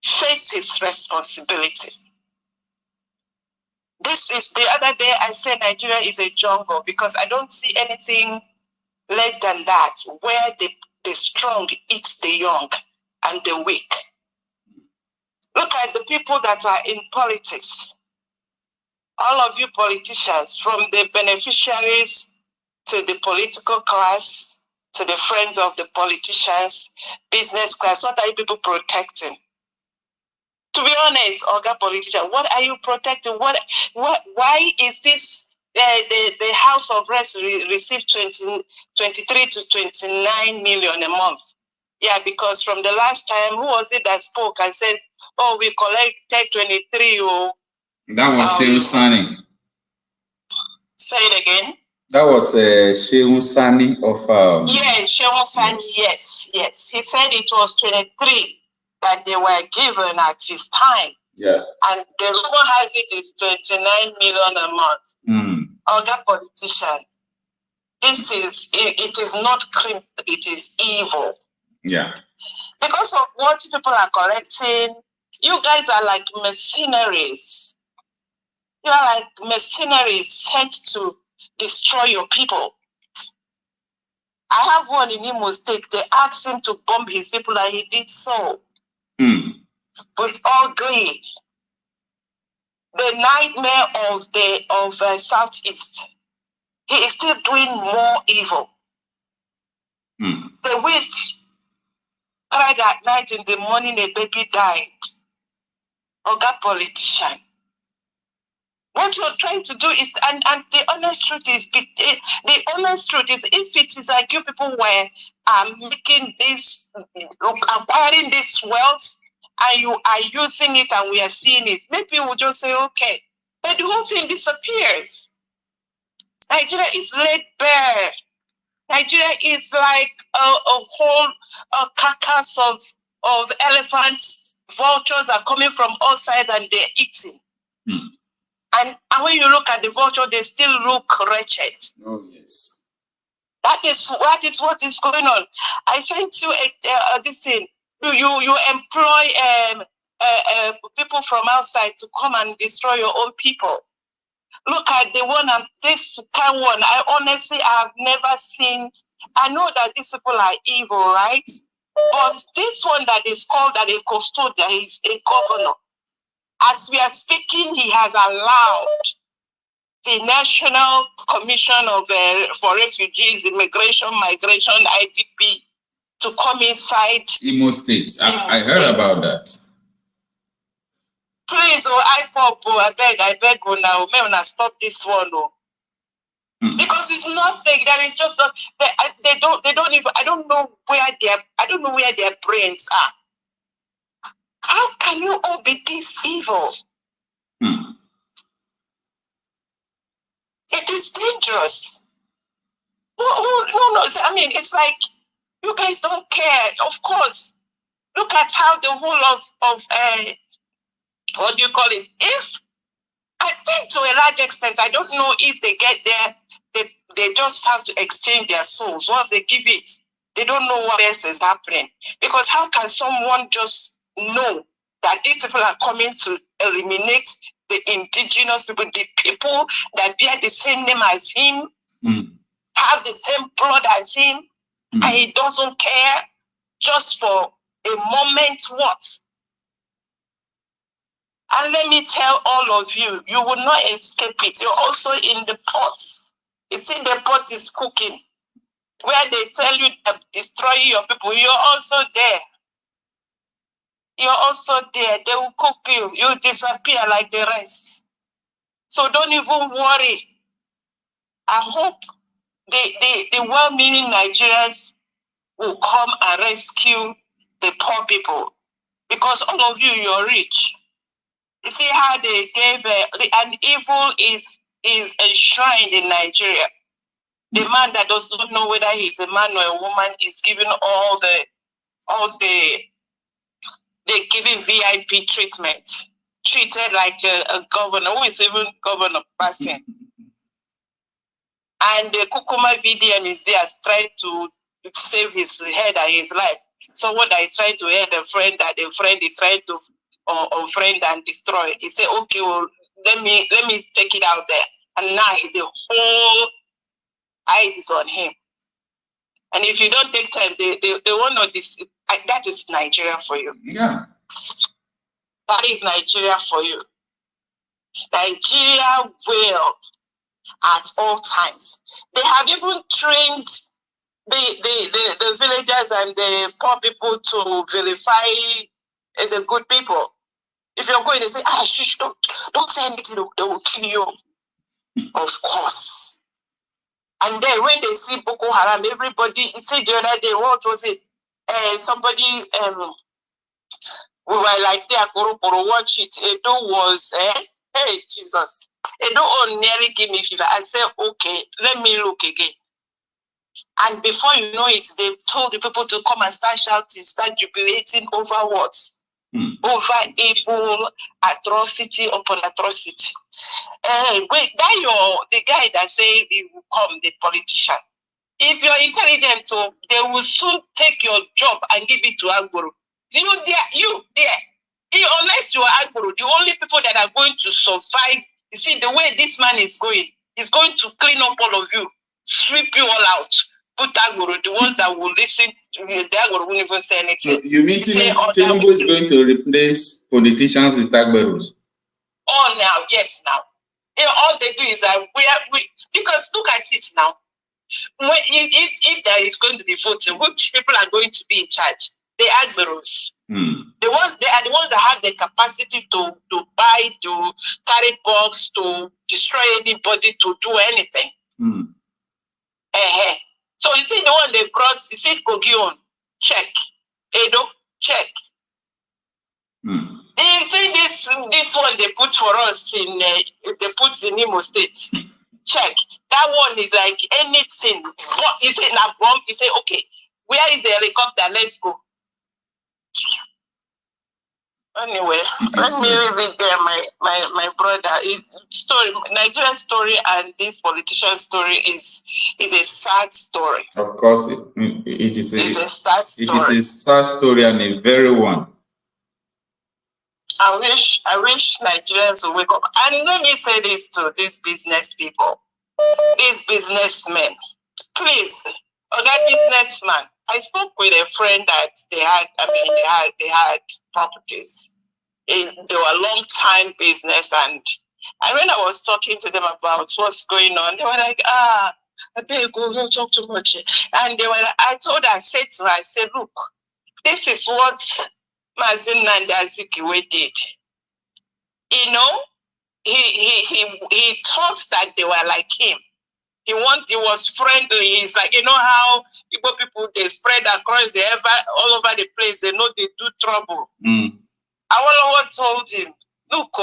[SPEAKER 6] face his responsibility. This is the other day I said Nigeria is a jungle because I don't see anything less than that, where the strong eat the young and the weak. Look at the people that are in politics. All of you politicians, from the beneficiaries to the political class, to the friends of the politicians, business class, what are you people protecting? To be honest, Oga politician, what are you protecting? Why is this the House of Reps received 23 to 29 million a month? Yeah, because from the last time, who was it that spoke and said, oh, we collected 23? Oh,
[SPEAKER 1] that was Shehu Sani.
[SPEAKER 6] Say it again.
[SPEAKER 1] That was Shehu Sani of...
[SPEAKER 6] Yes, Shehu Sani, yes. He said it was 23 that they were given at his time.
[SPEAKER 1] Yeah.
[SPEAKER 6] And the rumor has it is 29 million a month. Other politician, it is not crime, it is evil.
[SPEAKER 1] Yeah.
[SPEAKER 6] Because of what people are collecting, you guys are like mercenaries. You are like mercenaries sent to destroy your people. I have one in Imo State. They asked him to bomb his people and he did so. With all greed. The nightmare of Southeast. He is still doing more evil. The witch cried at night, in the morning a baby died. Oga politician. What you're trying to do is, and the honest truth is, if it is like you people were making this, acquiring this wealth, and you are using it and we are seeing it, maybe we'll just say, okay. But the whole thing disappears. Nigeria is laid bare. Nigeria is like a whole carcass of elephants. Vultures are coming from all sides and they're eating. And when you look at the vulture, they still look wretched.
[SPEAKER 1] Oh, yes.
[SPEAKER 6] That is what is going on. I sent you this thing. You employ people from outside to come and destroy your own people. Look at the one, this kind one. I honestly have never seen. I know that these people are evil, right? But this one that is called that a custodian is a governor. As we are speaking, he has allowed the National Commission for Refugees, Immigration, Migration, IDP, to come inside
[SPEAKER 1] Imo State. I heard about that.
[SPEAKER 6] Please, ipob, I beg you now, may una stop this one, because it's nothing. There is just they don't even. I don't know where their brains are. How can you all be this evil? It is dangerous. No. I mean, it's like you guys don't care. Of course, look at how the whole of what do you call it? If I think to a large extent, I don't know if they get there, they just have to exchange their souls. Once they give it, they don't know what else is happening. Because how can someone just know that these people are coming to eliminate the indigenous people, the people that bear the same name as him, have the same blood as him, and he doesn't care just for a moment what? And let me tell all of you, you will not escape it. You're also in the pot. You see, the pot is cooking. Where they tell you to destroy your people, you're also there. you're also there. They will cook you. You disappear like the rest. So don't even worry. I hope the well-meaning Nigerians will come and rescue the poor people, because all of you, you're rich. You see how they gave and evil is enshrined in Nigeria. The man that does not know whether he's a man or a woman is given all the they're giving VIP treatment, treated like a governor who is even governor passing. And the Kukuma VDM is there trying to save his head and his life. So what I try to hear the friend that the friend is trying to unfriend and destroy. He said, okay, well, let me take it out there. And now the whole eyes is on him. And if you don't take time, they won't know this. That is Nigeria for you.
[SPEAKER 1] Yeah.
[SPEAKER 6] That is Nigeria for you. Nigeria will, at all times. They have even trained the villagers and the poor people to verify the good people. If you're going to say, shush, don't say anything, they will kill you. Of course. And then when they see Boko Haram, everybody, you see the other day, what was it? Somebody, we were like there, Koro, watch it. Edo was, hey, Jesus. Edo nearly gave me fever. I said, okay, let me look again. And before you know it, they told the people to come and start shouting, start jubilating over what? Over evil, atrocity upon atrocity. Wait, the guy that said he will come, the politician. If you're intelligent, they will soon take your job and give it to Agboro. You there. Unless you are Agboro, the only people that are going to survive, you see, the way this man is going to clean up all of you, sweep you all out. Put Agboro, the ones that will listen, the Agboro won't even say anything.
[SPEAKER 1] So you mean Tinubu is going to replace politicians with Agboros?
[SPEAKER 6] Oh, now, yes, now. All they do is that because look at it now. If there is going to be voting, which people are going to be in charge? The Agboros. They are the ones that have the capacity to buy, to carry box, to destroy anybody, to do anything. So you see the one they brought, you see Kogion, check. Edo, check. You see this one they put for us they put in Imo State. Check. That one is like anything. But you say now bomb, you say, okay, where is the helicopter? Let's go. Anyway, let me leave it there, my brother. Nigerian story and this politician story is a sad story.
[SPEAKER 1] Of course, it is a
[SPEAKER 6] sad story.
[SPEAKER 1] It is a sad story and a very one.
[SPEAKER 6] I wish Nigerians will wake up. And let me say this to these business people, these businessmen. Please, businessman. I spoke with a friend that they had properties. They were long-time business, and when I was talking to them about what's going on, they were like, I beg you, don't talk too much. And I told her, I said, look, this is what Nnamdi did. You know, he thought that they were like him. He was friendly. He's like, you know how Igbo people, they spread across all over the place. They know they do trouble. Awolowo told him, look,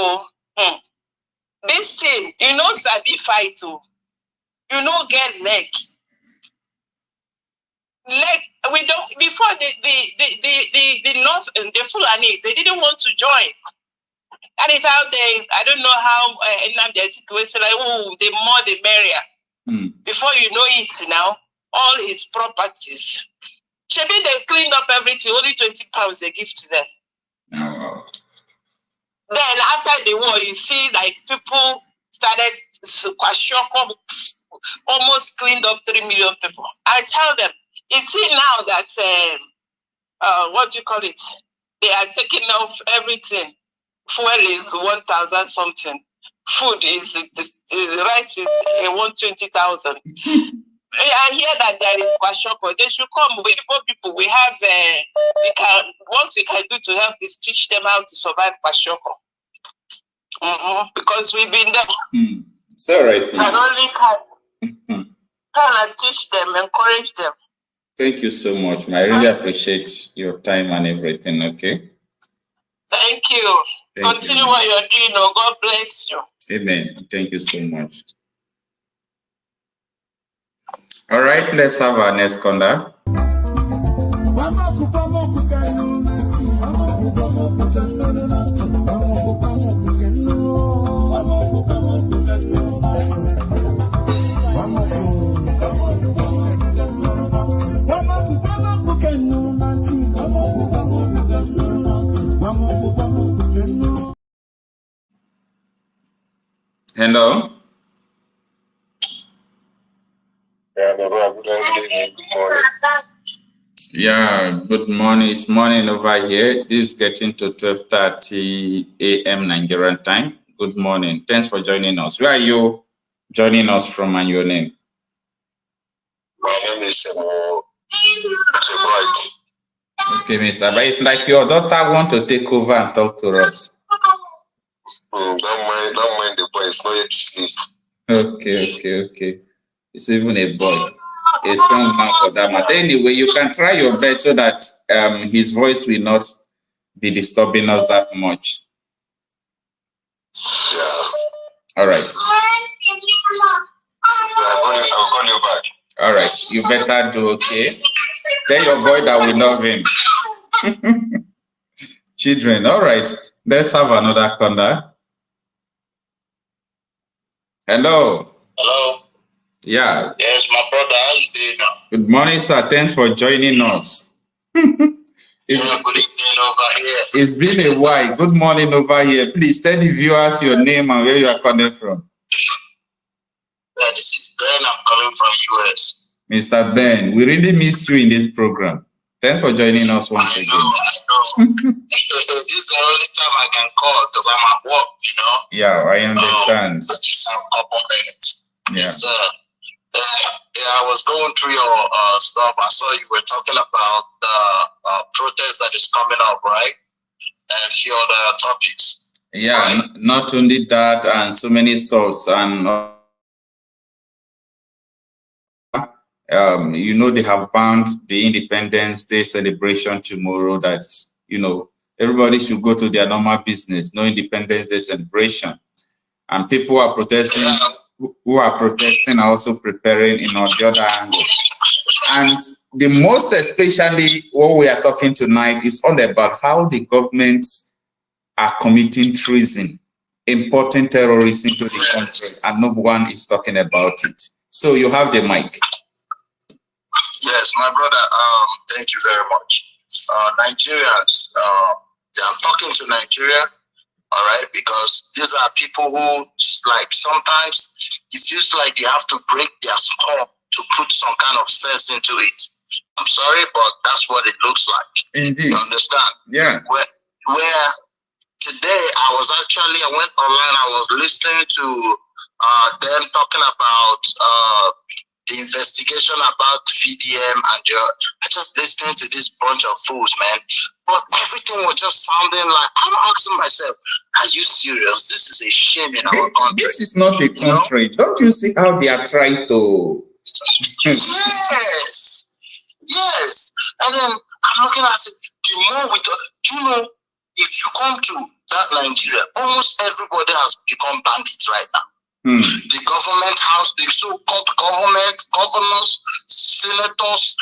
[SPEAKER 6] this thing, you know, sabi fight, you know, get leg. We don't, before the North and the Fulani, they didn't want to join. And it's out there. I don't know how Nnamdi was like, the more the merrier. Before you know it now, all his properties. Maybe they cleaned up everything, only 20 pounds they give to them.
[SPEAKER 1] Oh, wow.
[SPEAKER 6] Then after the war, you see like people started, almost cleaned up 3 million people. I tell them, you see now that, what do you call it? They are taking off everything. Fuel is 1,000 something. Food is, rice is 120,000. I hear that there is Kwashoko. They should come with people. We have what we can do to help is teach them how to survive Kwashoko. Because we've been there.
[SPEAKER 1] It's all right.
[SPEAKER 6] Can only teach them, encourage them.
[SPEAKER 1] Thank you so much. I really appreciate your time and everything. Okay.
[SPEAKER 6] Thank you. Continue what you're doing. Oh, God bless you.
[SPEAKER 1] Amen. Thank you so much. All right, let's have our next caller. Hello. Yeah, good morning. It's morning over here. This is getting to 12:30 a.m. Nigerian time. Good morning. Thanks for joining us. Where are you joining us from and your name?
[SPEAKER 7] My name is Sowore.
[SPEAKER 1] Okay, Mr. But it's like your daughter want to take over and talk to us.
[SPEAKER 7] Don't mind the boy. It's not yet sleep.
[SPEAKER 1] Okay. It's even a boy. A strong man for that matter. Anyway, you can try your best so that his voice will not be disturbing us that much.
[SPEAKER 7] Yeah.
[SPEAKER 1] All right.
[SPEAKER 7] I'll call you back.
[SPEAKER 1] All right. You better do, okay? Tell your boy that we love him. Children. All right. Let's have another caller. Hello.
[SPEAKER 7] Hello.
[SPEAKER 1] Yeah.
[SPEAKER 7] Yes, my brother. How you doing now?
[SPEAKER 1] Good morning, sir. Thanks for joining us.
[SPEAKER 7] Good evening over here.
[SPEAKER 1] It's been a while. Good morning over here. Please tell the viewers your name and where you are calling from.
[SPEAKER 7] Yeah, this is Ben. I'm calling from US.
[SPEAKER 1] Mr. Ben, we really miss you in this program. Thanks for joining us once again.
[SPEAKER 7] I know. This is the only time I can call because I'm at work, you know.
[SPEAKER 1] Yeah, I understand.
[SPEAKER 7] I just have a couple minutes.
[SPEAKER 1] Yeah.
[SPEAKER 7] Yes, I was going through your stuff. I saw you were talking about the protest that is coming up, right? And a few other topics.
[SPEAKER 1] Yeah,
[SPEAKER 7] right?
[SPEAKER 1] Not only that, and so many thoughts. And you know, they have banned the Independence Day celebration tomorrow. That, you know, everybody should go to their normal business. No Independence Day celebration. And people are protesting.
[SPEAKER 7] Yeah.
[SPEAKER 1] Who are protesting are also preparing in on the other angle. And the most especially what we are talking tonight is all about how the governments are committing treason, importing terrorism into the country, and no one is talking about it. So you have the mic.
[SPEAKER 7] Yes, my brother, thank you very much. Nigerians, I'm talking to Nigeria, all right, because these are people who, like, sometimes it feels like they have to break their skull to put some kind of sense into it. I'm sorry, but that's what it looks like.
[SPEAKER 1] Indeed.
[SPEAKER 7] You understand?
[SPEAKER 1] Yeah.
[SPEAKER 7] Where today I went online, I was listening to them talking about the investigation about VDM, and I just listening to this bunch of fools, man. But everything was just sounding like, I'm asking myself, are you serious? This is a shame in our country.
[SPEAKER 1] This is not a country. You know? Don't you see how they are trying to...
[SPEAKER 7] Yes. And then I'm looking at it, the more we talk, you know, if you come to that Nigeria, almost everybody has become bandits right now. The government house, the so-called government, governors, senators,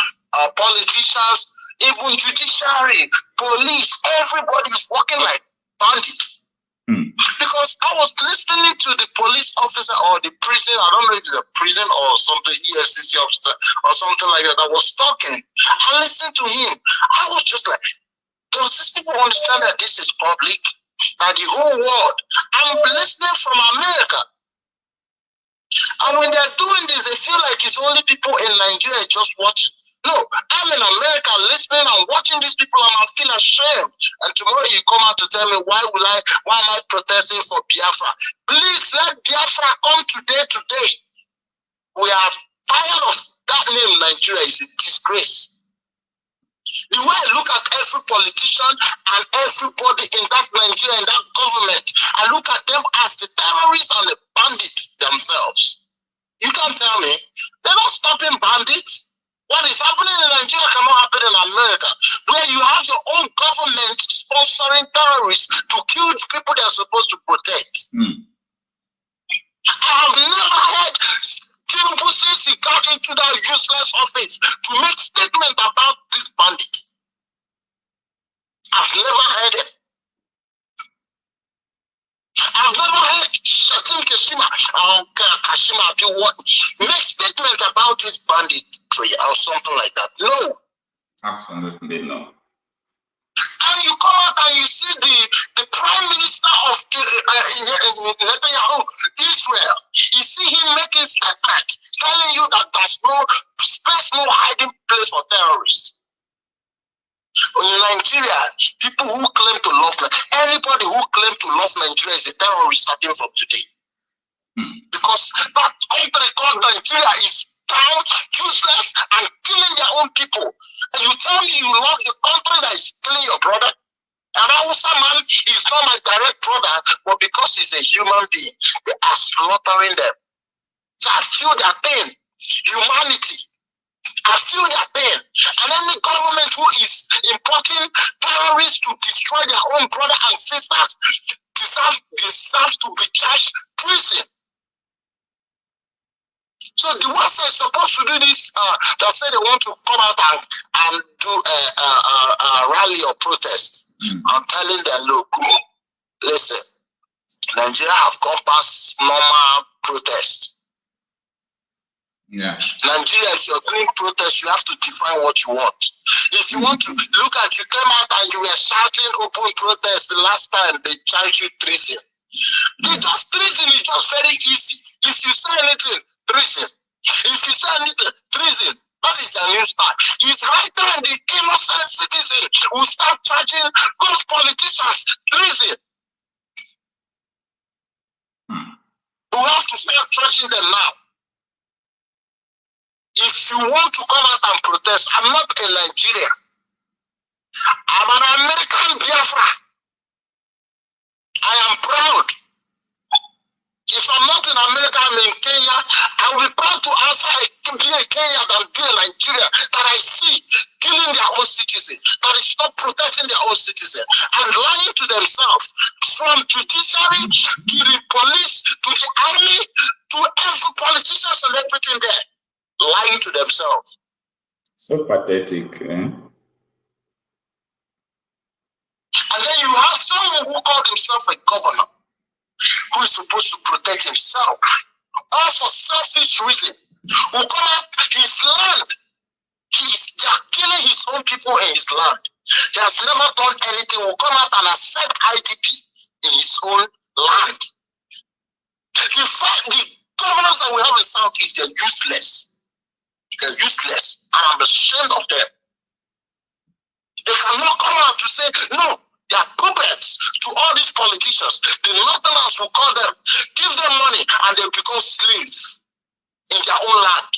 [SPEAKER 7] politicians, even judiciary, police, everybody is working like bandits. Because I was listening to the police officer or the prison, I don't know if it's a prison or something, EFCC officer or something like that, that was talking. I listened to him. I was just like, does these people understand that this is public? That the whole world, I'm listening from America. And when they're doing this, they feel like it's only people in Nigeria just watching. No, I'm in America listening and watching these people, and I feel ashamed. And tomorrow you come out to tell me why am I protesting for Biafra? Please let Biafra come today. We are tired of That name Nigeria is a disgrace. The way I look at every politician and everybody in that Nigeria, in that government, I look at them as the terrorists and the bandits themselves. You can't tell me they're not stopping bandits. What is happening in Nigeria cannot happen in America, where you have your own government sponsoring terrorists to kill the people they're supposed to protect. I have never heard Tinubu since he got into that useless office to make statement about these bandits. I've never heard it. I've never heard Shatim Kashima make statement about this banditry or something like that. No.
[SPEAKER 1] Absolutely no.
[SPEAKER 7] And you come out and you see the Prime Minister of Netanyahu, Israel. You see him making statement telling you that there's no space, no hiding place for terrorists. In Nigeria, people who claim to love anybody who claims to love Nigeria is a terrorist starting from today. Because that country called Nigeria is down, useless, and killing their own people. And you tell me you love the country that is killing your brother? And Hausa man is not my direct brother, but because he's a human being, they are slaughtering them. So I feel their pain. Humanity. I feel their pain. And any government who is importing terrorists to destroy their own brother and sisters deserve to be charged treason. So the ones that are supposed to do this, that say they want to come out and do a rally or protest, I'm telling them, look, listen, Nigeria have gone past normal protest.
[SPEAKER 1] Yeah.
[SPEAKER 7] Nigeria, if you're doing protest, you have to define what you want. If you want to look at, you came out and you were shouting open protest the last time, they charged you treason. Treason is just very easy. If you say anything, treason. If you say anything, treason. That is a new start. It's right there, the innocent citizen will start charging those politicians treason. We have to start charging them now. If you want to come out and protest, I'm not in Nigeria. I'm an American Biafra. I am proud. If I'm not in America, I'm in Kenya. I will be proud to answer be a Kenya than be a Nigeria that I see killing their own citizens, that is not protecting their own citizens, and lying to themselves, from judiciary to the police, to the army, to every politicians and everything there. Lying to themselves.
[SPEAKER 1] So pathetic. Eh?
[SPEAKER 7] And then you have someone who called himself a governor, who is supposed to protect himself, all for selfish reason, who come out his land. They are killing his own people in his land. He has never done anything. Will come out and accept IDP in his own land. In fact, the governors that we have in Southeast, they're useless. They're useless, and I'm ashamed of them. They cannot come out to say, no, they are puppets to all these politicians. The Northerners will call them, give them money, and they become slaves in their own land.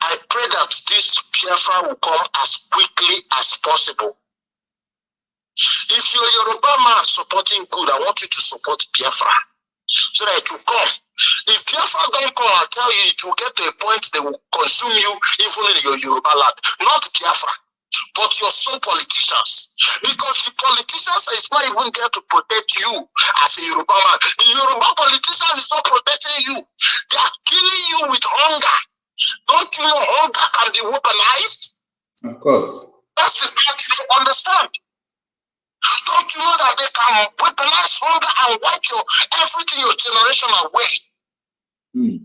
[SPEAKER 7] I pray that this Biafra will come as quickly as possible. If you're a Yoruba man supporting good, I want you to support Biafra so that it will come. If Biafra don't come, I'll tell you, it will get to a point they will consume you even in your Yoruba land. Not Biafra, but your sole politicians. Because the politicians is not even there to protect you as a Yoruba man. The Yoruba politician is not protecting you. They are killing you with hunger. Don't you know hunger can be weaponized?
[SPEAKER 1] Of course.
[SPEAKER 7] That's the part you don't understand. Don't you know that they can weaponize hunger and wipe your everything, your generation away? The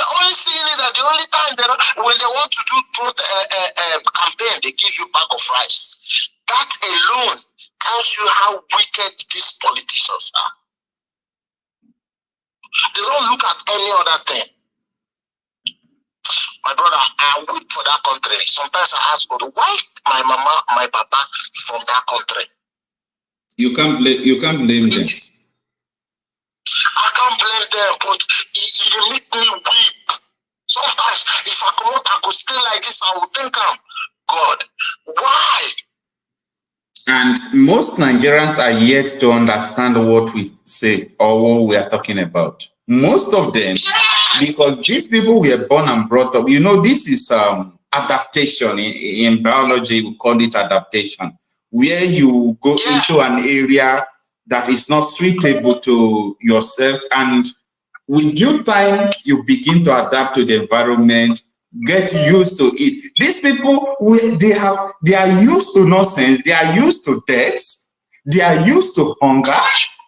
[SPEAKER 7] only thing is that the only time when they want to do campaign, they give you bag of rice. That alone tells you how wicked these politicians are. They don't look at any other thing. My brother, I wait for that country. Sometimes I ask God, why my mama, my papa from that country? You can't blame them. I can't blame them, but they make me weep. Sometimes, if I come out, I go stay like this, I will think, God, why?
[SPEAKER 1] And most Nigerians are yet to understand what we say or what we are talking about. Most of them, because these people were born and brought up, you know, this is adaptation. In biology, we call it adaptation, where you go into an area that is not suitable to yourself, and with due time, you begin to adapt to the environment, get used to it. These people, they are used to nonsense, they are used to death, they are used to hunger,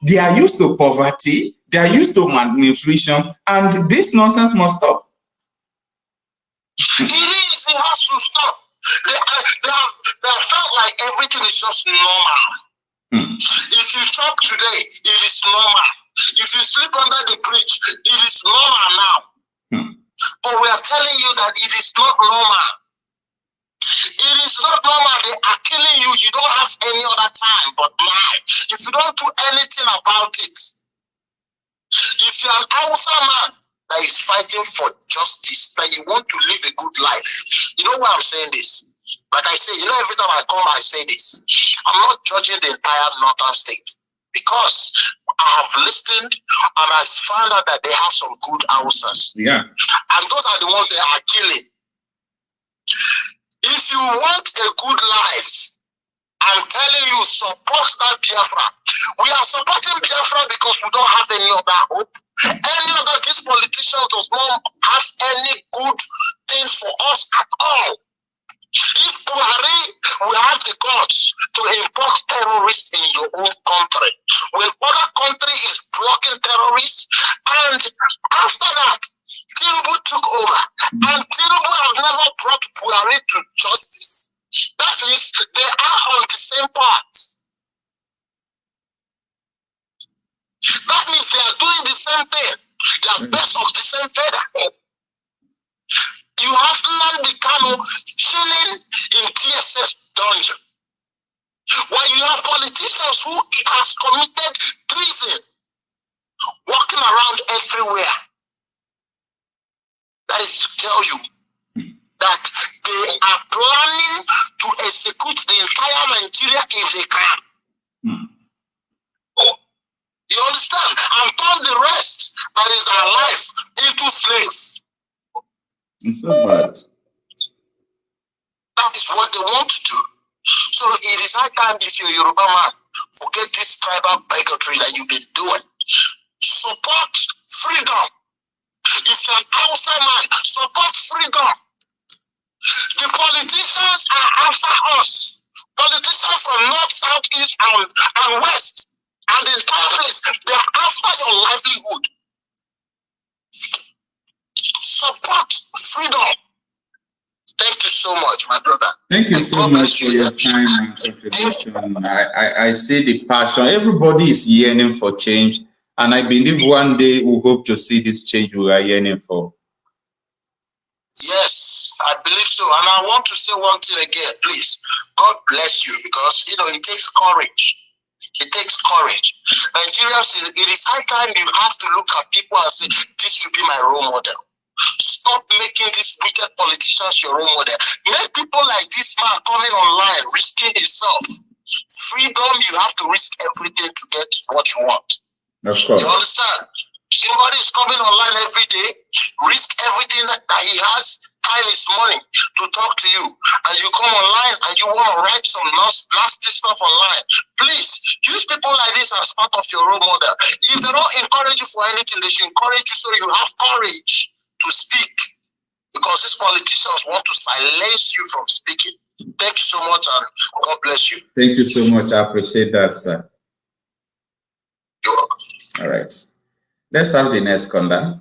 [SPEAKER 1] they are used to poverty, they are used to malnutrition, and this nonsense must stop.
[SPEAKER 7] It has to stop. They felt like everything is just normal. If you chop today, it is normal. If you sleep under the bridge, it is normal now. But we are telling you that it is not normal. It is not normal. They are killing you. You don't have any other time but now. If you don't do anything about it, if you're an Hausa man that is fighting for justice, that you want to live a good life, you know why I'm saying this? Like I say, you know, every time I come, I say this. I'm not judging the entire northern state because I have listened and I found out that they have some good Hausas.
[SPEAKER 1] Yeah.
[SPEAKER 7] And those are the ones that are killing. If you want a good life, I'm telling you, support that Biafra. We are supporting Biafra because we don't have any other hope. Any other, this politician does not have any good thing for us at all. If Buhari will have the guts to import terrorists in your own country, when other country is blocking terrorists, and after that, Tinubu took over, and Tinubu has never brought Buhari to justice. That means they are on the same path. That means they are doing the same thing. They are best of the same feather. You have Nnamdi Kanu chilling in TSS dungeon, while you have politicians who has committed treason walking around everywhere. That is to tell you that they are planning to execute the entire Nigeria if they can. You understand? And turn the rest that is our life into slaves.
[SPEAKER 1] It's so bad.
[SPEAKER 7] That is what they want to do. So it is high time, if you're a Yoruba man, forget this tribal bigotry that you've been doing. Support freedom. If you're an Hausa man, support freedom. The politicians are after us. Politicians from north, south, east, and west, and the entire place, they are after your livelihood. Support freedom. Thank you so much, my brother.
[SPEAKER 1] Thank you so much for your time and contribution. I see the passion. Everybody is yearning for change, and I believe one day we hope to see this change we are yearning for.
[SPEAKER 7] Yes, I believe so. And I want to say one thing again, please. God bless you, because, you know, it takes courage. It takes courage. Nigerians, it is high time you have to look at people and say, this should be my role model. Stop making these wicked politicians your role model. Make people like this man coming online, risking himself. Freedom, you have to risk everything to get what you want.
[SPEAKER 1] Of course.
[SPEAKER 7] You understand? Somebody is coming online every day, risk everything that he has, time is money to talk to you, and you come online and you want to write some nasty stuff online. Please use people like this as part of your role model. If they don't encourage you for anything, they should encourage you so you have courage to speak, because these politicians want to silence you from speaking. Thank you so much, and God bless you.
[SPEAKER 1] Thank you so much. I appreciate that, sir.
[SPEAKER 7] You're welcome.
[SPEAKER 1] All right. Let's have the next caller.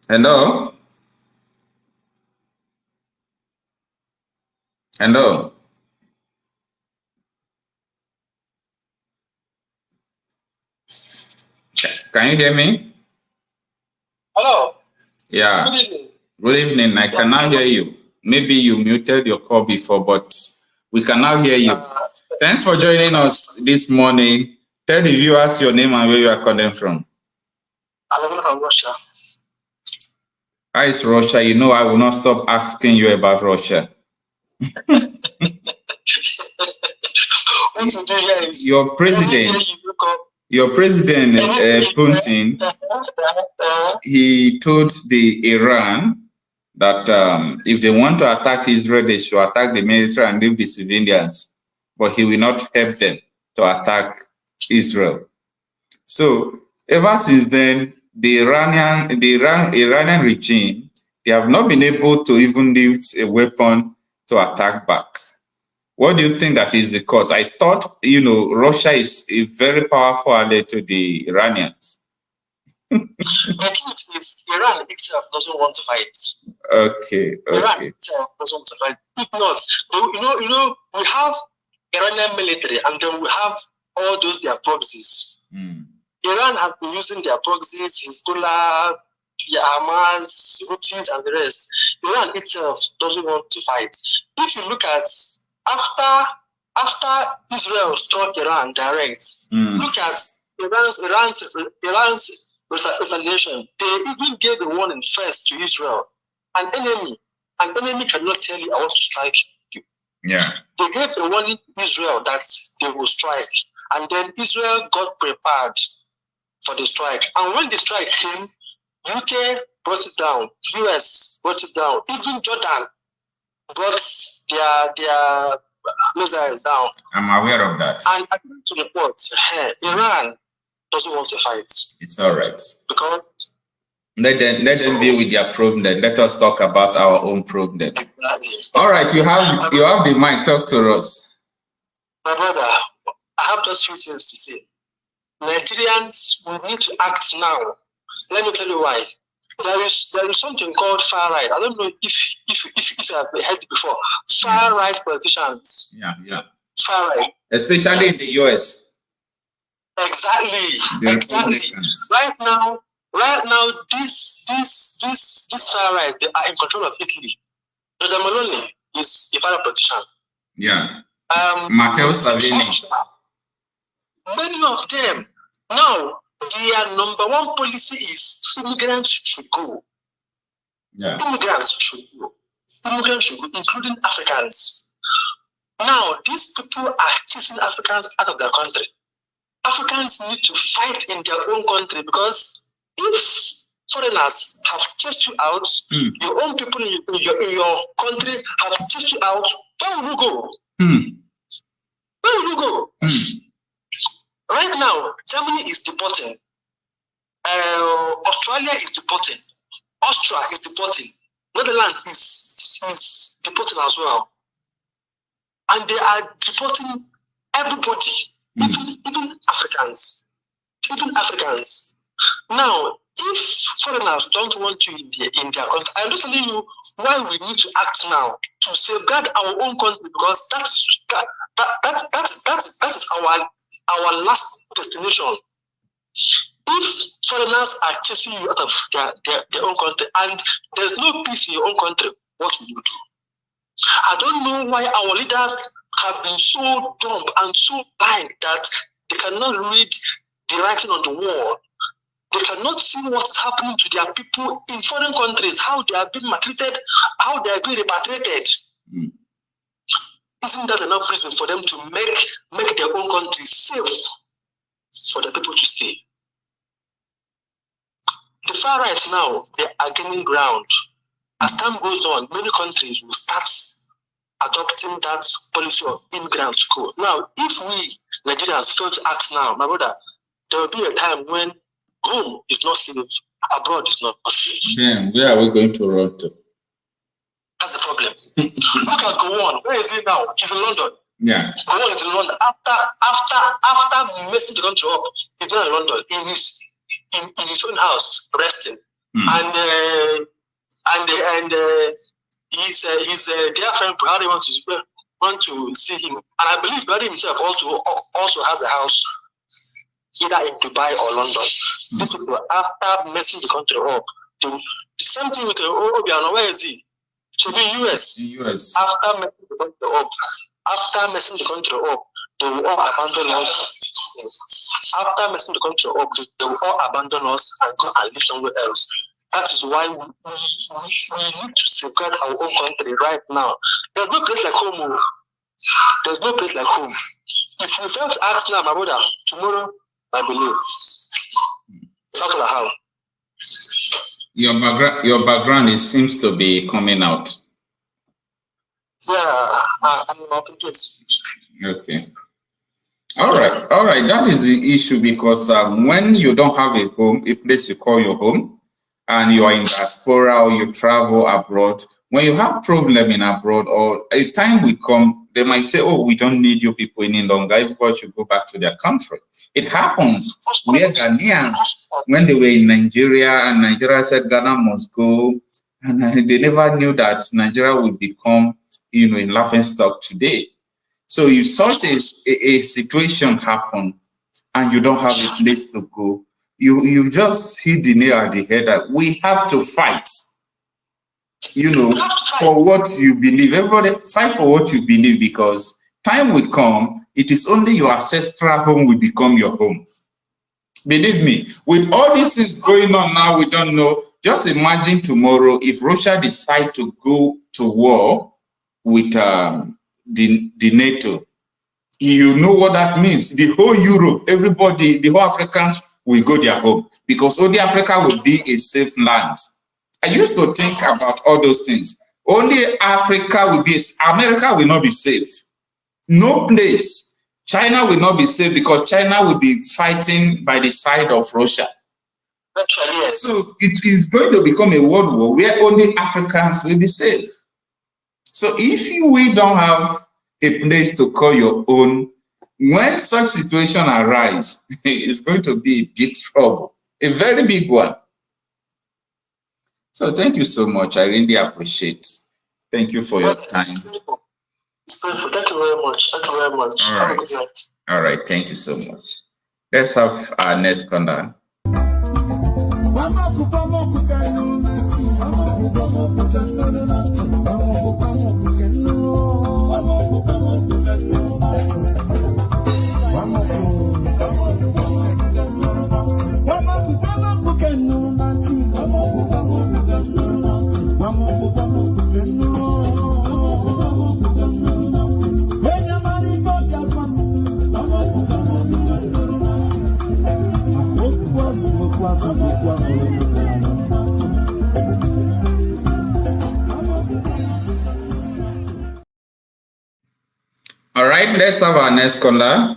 [SPEAKER 1] Hello? Hello. Can you hear me?
[SPEAKER 8] Hello.
[SPEAKER 1] Yeah.
[SPEAKER 8] Good evening.
[SPEAKER 1] Good evening. I can now hear you. Maybe you muted your call before, but we can now hear you. Thanks for joining us this morning. Tell the viewers your name and where you are calling from.
[SPEAKER 8] I'm from Russia.
[SPEAKER 1] How is Russia? You know I will not stop asking you about Russia.
[SPEAKER 8] What you do here is
[SPEAKER 1] Your president, Putin, he told the Iran that if they want to attack Israel, they should attack the military and leave the civilians. But he will not help them to attack Israel. So ever since then, the Iranian regime, they have not been able to even lift a weapon to attack back. What do you think that is the cause? I thought, Russia is a very powerful ally to the Iranians.
[SPEAKER 8] The truth is, Iran itself doesn't want to fight.
[SPEAKER 1] Okay.
[SPEAKER 8] Iran itself doesn't want to fight. If not, we have Iranian military, and then we have all those their proxies. Iran have been using their proxies, Hezbollah, Hamas, Houthis, and the rest. Iran itself doesn't want to fight. If you look at after Israel struck Iran direct, look at Iran's retaliation. They even gave the warning first to Israel. An enemy cannot tell you, I want to strike you.
[SPEAKER 1] Yeah.
[SPEAKER 8] They gave a warning to Israel that they will strike. And then Israel got prepared for the strike. And when the strike came, UK brought it down, US brought it down, even Jordan brought their missiles down.
[SPEAKER 1] I'm aware of that.
[SPEAKER 8] And according to reports, Iran doesn't want to fight.
[SPEAKER 1] It's all right.
[SPEAKER 8] Because
[SPEAKER 1] let them deal with their problem. Let us talk about our own problem.
[SPEAKER 8] Exactly.
[SPEAKER 1] All right, you have the mic. Talk to us.
[SPEAKER 8] My brother, I have just few things to say. Nigerians, we need to act now. Let me tell you why. There is something called far right. I don't know if you have heard it before. Far right politicians.
[SPEAKER 1] Yeah.
[SPEAKER 8] Far right.
[SPEAKER 1] Especially in the US.
[SPEAKER 8] Exactly. Right now, this far right, they are in control of Italy. Giorgia Meloni is a far right politician.
[SPEAKER 1] Yeah. Matteo Salvini.
[SPEAKER 8] Many of them now, their number one policy is immigrants should go.
[SPEAKER 1] Yeah.
[SPEAKER 8] Immigrants should go, including Africans. Now, these people are chasing Africans out of their country. Africans need to fight in their own country, because if foreigners have chased you out, your own people in your country have chased you out, where will you go? Where will you go? Right now, Germany is deporting. Australia is deporting. Austria is deporting. Netherlands is deporting as well. And they are deporting everybody, even Africans. Now, if foreigners don't want you in their country, I'm just telling you why we need to act now to safeguard our own country, because that is our last destination. If foreigners are chasing you out of their own country and there's no peace in your own country, what will you do? I don't know why our leaders have been so dumb and so blind that they cannot read the writing on the wall. They cannot see what's happening to their people in foreign countries, how they are being maltreated, how they are being repatriated. Isn't that enough reason for them to make their own country safe for the people to stay? The far right now, they are gaining ground. As time goes on, many countries will start adopting that policy of immigrants to go. Now, if we Nigerians fail to act now, my brother, there will be a time when home is not safe, abroad is not safe.
[SPEAKER 1] Then where are we going to run to?
[SPEAKER 8] That's the problem. Look at Gowon. Where is he now? He's in London.
[SPEAKER 1] Yeah.
[SPEAKER 8] Gowon is in London. After messing the country up, he's not in London. In his own house, resting. And his dear friend Buhari wants to want to see him. And I believe Buhari himself also has a house either in Dubai or London. These people, after messing the country up, the same thing with Obiano, where is he? Should be US.
[SPEAKER 1] US.
[SPEAKER 8] After messing the country up, they will all abandon us. After messing the country up, they will all abandon us and go and live somewhere else. That is why we need to safeguard our own country right now. There's no place like home. There's no place like home. If you don't ask now, my brother, tomorrow I believe. Not like how.
[SPEAKER 1] Your background it seems to be coming out.
[SPEAKER 8] Yeah, I'm in my place.
[SPEAKER 1] Okay. All right. That is the issue because when you don't have a home, a place you call your home, and you are in diaspora or you travel abroad, when you have problem in abroad or a time will come, they might say, oh, we don't need you people any longer. Everybody should go back to their country. It happens. We are Ghanaians when they were in Nigeria and Nigeria said Ghana must go. And they never knew that Nigeria would become, a laughingstock today. So if such a situation happen and you don't have a place to go, you just hit the nail at the head that we have to fight, for what you believe. Everybody fight for what you believe because time will come, it is only your ancestral home will become your home. Believe me, with all these things going on now, we don't know. Just imagine tomorrow if Russia decide to go to war with the NATO. You know what that means. The whole Europe, everybody, the whole Africans will go their home because only Africa will be a safe land. I used to think about all those things. Only Africa will be, America will not be safe. No place. China will not be safe because China will be fighting by the side of Russia. So it is going to become a world war where only Africans will be safe. So if we don't have a place to call your own, when such situation arise, it's going to be a big trouble, a very big one. So thank you so much. I really appreciate. Thank you for your time.
[SPEAKER 8] Thank you very much. Thank you very much.
[SPEAKER 1] All right. All right. Thank you so much. Let's have our next caller. All right, let's have our next caller.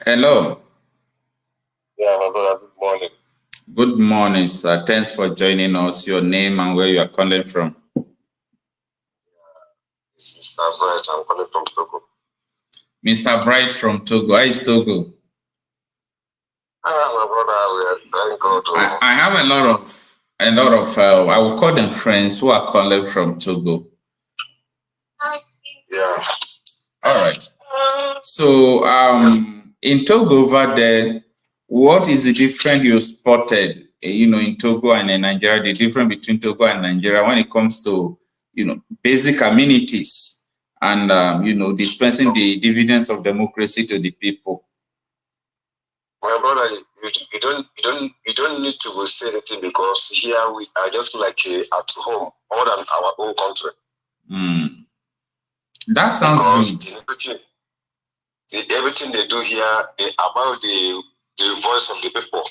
[SPEAKER 1] Hello.
[SPEAKER 9] Yeah, my brother, good morning.
[SPEAKER 1] Good morning, sir. Thanks for joining us. Your name and where you are calling from.
[SPEAKER 9] It's Mr. Bright. I'm calling from Togo.
[SPEAKER 1] Mr. Bright from Togo. How is Togo?
[SPEAKER 9] My brother, we are thank God.
[SPEAKER 1] I have a lot of I will call them friends who are calling from Togo.
[SPEAKER 9] Yeah.
[SPEAKER 1] All right. So in Togo over there, what is the difference you spotted, in Togo and in Nigeria, the difference between Togo and Nigeria when it comes to, basic amenities and, dispensing the dividends of democracy to the people?
[SPEAKER 9] My brother, you don't need to say anything because here we are just like at home, more than our own country.
[SPEAKER 1] That sounds good.
[SPEAKER 9] Everything they do here, they about the voice of the people,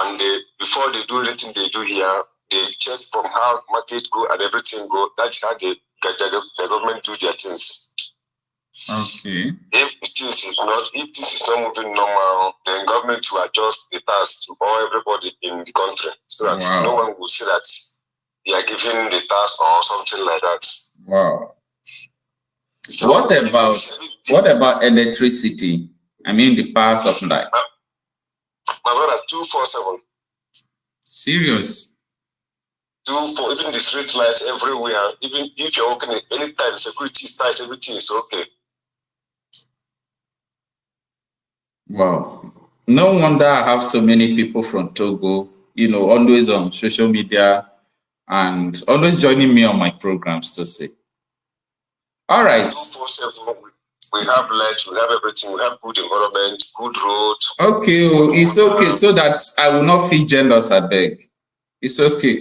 [SPEAKER 9] and before they do anything they do here, they check from how market go and everything go. That's how the government do their things.
[SPEAKER 1] Okay.
[SPEAKER 9] If this is not moving normal, then government will adjust the tax to all everybody in the country, so that no one will see that they are giving the tax or something like that.
[SPEAKER 1] Wow. What about electricity? I mean the power supply.
[SPEAKER 9] My brother, 247.
[SPEAKER 1] Serious?
[SPEAKER 9] do for even the street lights everywhere. Even if you're working at any time, security is tight, everything is okay.
[SPEAKER 1] Wow. No wonder I have so many people from Togo, always on social media and always joining me on my programs to say. All right.
[SPEAKER 9] We have light, we have everything, we have good environment, good roads.
[SPEAKER 1] Okay, it's okay, so that I will not feel jealous, I beg. It's okay.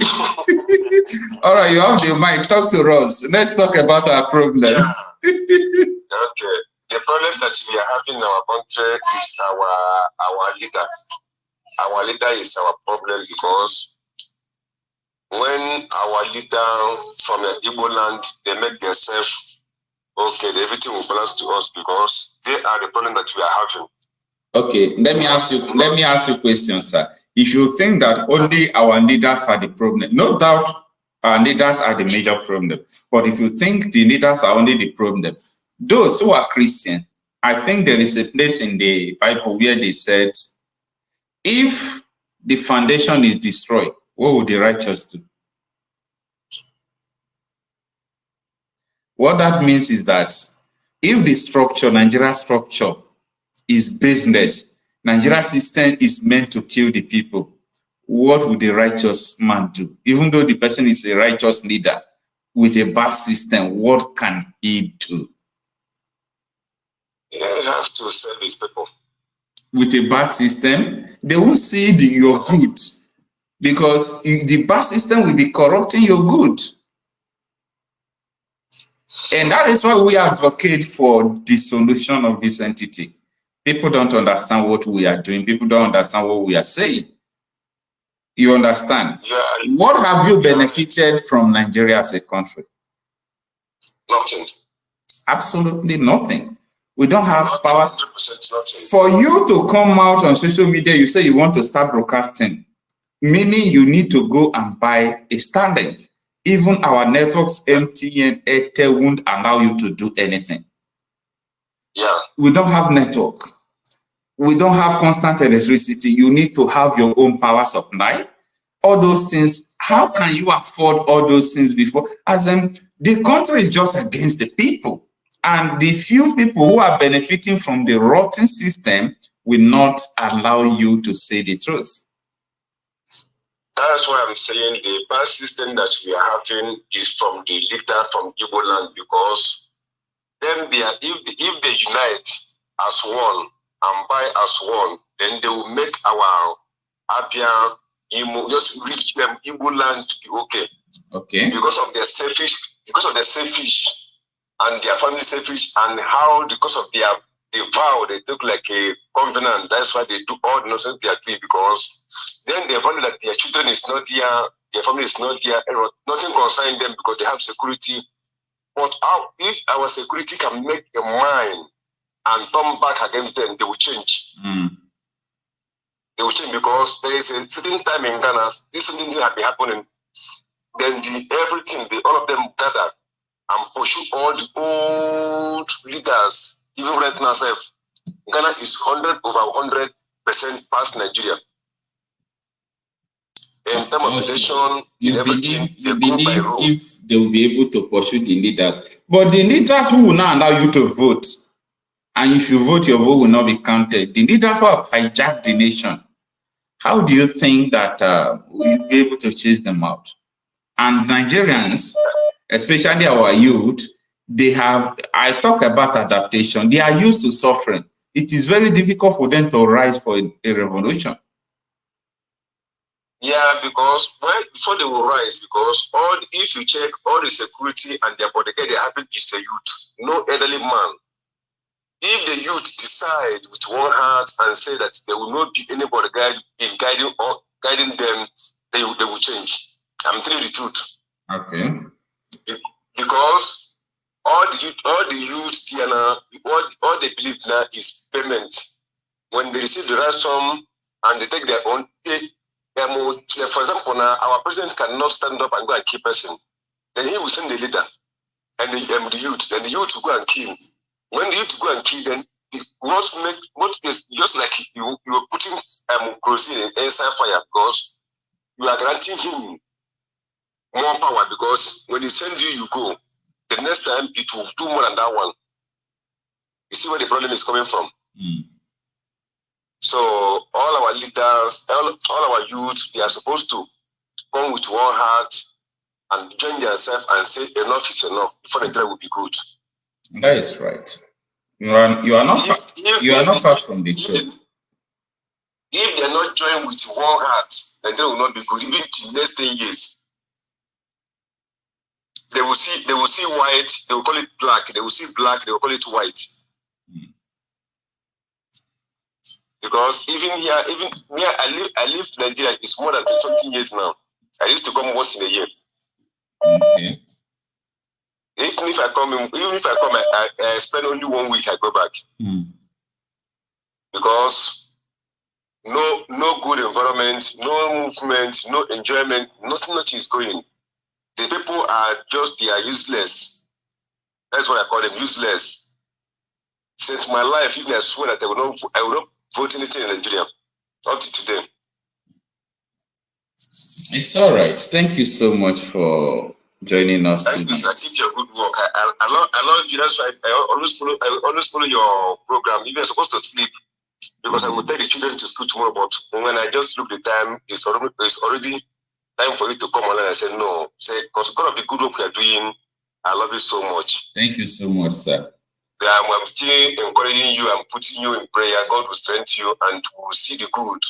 [SPEAKER 1] All right, you have the mic. Talk to us. Let's talk about our problem.
[SPEAKER 9] Yeah. Okay. The problem that we are having in our country is our leader. Our leader is our problem because when our leader from the Igbo land, they make themselves okay, everything will balance to us because they are the problem that we are having.
[SPEAKER 1] Okay, let me ask you a question, sir. If you think that only our leaders are the problem, no doubt our leaders are the major problem. But if you think the leaders are only the problem, those who are Christian, I think there is a place in the Bible where they said, if the foundation is destroyed, what will the righteous do? What that means is that if the structure, Nigeria structure, is business, Nigeria system is meant to kill the people, what would the righteous man do? Even though the person is a righteous leader with a bad system, what can he do?
[SPEAKER 9] Yeah, he has to serve his people.
[SPEAKER 1] With a bad system, they won't see your good because the bad system will be corrupting your good. And that is why we advocate for the solution of this entity. People don't understand what we are doing. People don't understand what we are saying. You understand?
[SPEAKER 9] Yeah,
[SPEAKER 1] what have you benefited from Nigeria as a country?
[SPEAKER 9] Nothing.
[SPEAKER 1] Absolutely nothing. We don't have power.
[SPEAKER 9] 100% nothing.
[SPEAKER 1] For you to come out on social media, you say you want to start broadcasting, meaning you need to go and buy a Starlink. Even our networks, MTN, Airtel, won't allow you to do anything.
[SPEAKER 9] Yeah.
[SPEAKER 1] We don't have network. We don't have constant electricity. You need to have your own power supply. All those things, how can you afford all those things before? As the country is just against the people. And the few people who are benefiting from the rotten system will not allow you to say the truth.
[SPEAKER 9] That's why I'm saying the bad system that we are having is from the leader from Igbo land, because then if they unite as one and buy as one, then they will make our Abia, just reach them Igbo land to be okay.
[SPEAKER 1] Okay.
[SPEAKER 9] Because of their selfish, and their family selfish, and how because of their vow they took like a covenant. That's why they do all the nonsense they are doing, because then they value that their children is not here, their family is not here, nothing concerning them because they have security. But if our security can make a mind and turn back against them, they will change. They will change because there is a certain time in Ghana, this certain thing have been happening. Then all of them gather and pursue all the old leaders. Even right now, Ghana is 100% past Nigeria. In terms of election,
[SPEAKER 1] you believe if they will be able to pursue the leaders, but the leaders who will not allow you to vote, and if you vote, your vote will not be counted. The leaders who have hijacked the nation, how do you think that we'll be able to chase them out? And Nigerians, especially our youth, I talk about adaptation. They are used to suffering. It is very difficult for them to rise for a revolution.
[SPEAKER 9] Yeah, because before they will rise, because if you check all the security and their bodyguard they have is a youth, no elderly man. If the youth decide with one heart and say that there will not be any bodyguard in guiding them, they will change. I'm telling you the truth.
[SPEAKER 1] Okay.
[SPEAKER 9] Because all the youth now, all they believe now is payment. When they receive the ransom and they take their own. For example, now our president cannot stand up and go and kill a person. Then he will send the leader and the youth. Then the youth will go and kill. When the youth go and kill, then what is just like you are putting kerosene inside fire, because you are granting him more power, because when you send you go. The next time it will do more than that one. You see where the problem is coming from. So all our leaders, all our youth, they are supposed to come with one heart and join themselves and say enough is enough before the Nigeria will be good.
[SPEAKER 1] That is right. You are not far from the truth.
[SPEAKER 9] If they are not joined with one heart, Nigeria will not be good. Even the next 10 years. They will see white, they will call it black. They will see black, they will call it white. Because even here, I live in Nigeria, it's more than 20 years now. I used to come once in a year.
[SPEAKER 1] Okay.
[SPEAKER 9] Even if I come, I spend only 1 week, I go back. Because no good environment, no movement, no enjoyment, nothing is going. The people they are useless. That's what I call them, useless. Since my life, even I swear that I will not vote anything in Nigeria up to today.
[SPEAKER 1] It's all right. Thank you so much for joining us tonight.
[SPEAKER 9] Thank you, sir. Keep your good work. I love you. That's why I always follow your program. Even I'm supposed to sleep because I will take the children to school tomorrow. But when I just look the time, it's already time for you to come online. I said no. Because God of the good work we are doing, I love you so much.
[SPEAKER 1] Thank you so much, sir.
[SPEAKER 9] I'm still encouraging you and putting you in prayer. God will strengthen you and will see the good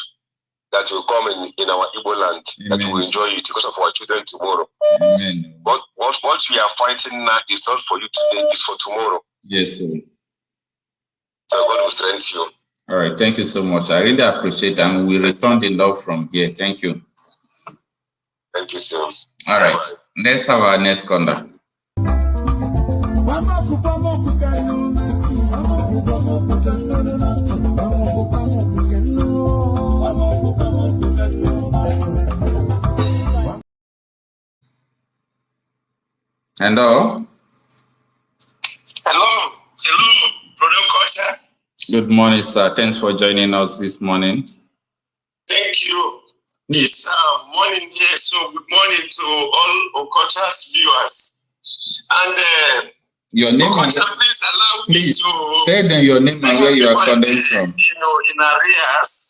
[SPEAKER 9] that will come in our Igbo land. Amen. That we will enjoy it because of our children tomorrow.
[SPEAKER 1] Amen.
[SPEAKER 9] But what we are fighting now is not for you today, it's for tomorrow.
[SPEAKER 1] Yes, sir.
[SPEAKER 9] So God will strengthen you.
[SPEAKER 1] All right. Thank you so much. I really appreciate it, and we return the love from here. Thank you.
[SPEAKER 9] Thank you, sir.
[SPEAKER 1] All right. Bye-bye. Let's have our next caller. Hello.
[SPEAKER 10] Hello, Brother Okocha.
[SPEAKER 1] Good morning, sir. Thanks for joining us this morning.
[SPEAKER 10] Thank you. It's morning here, so good morning to all Okocha's viewers. And
[SPEAKER 1] your name,
[SPEAKER 10] Okocha, please allow me to
[SPEAKER 1] tell them your name and where you are coming from.
[SPEAKER 10] In arrears.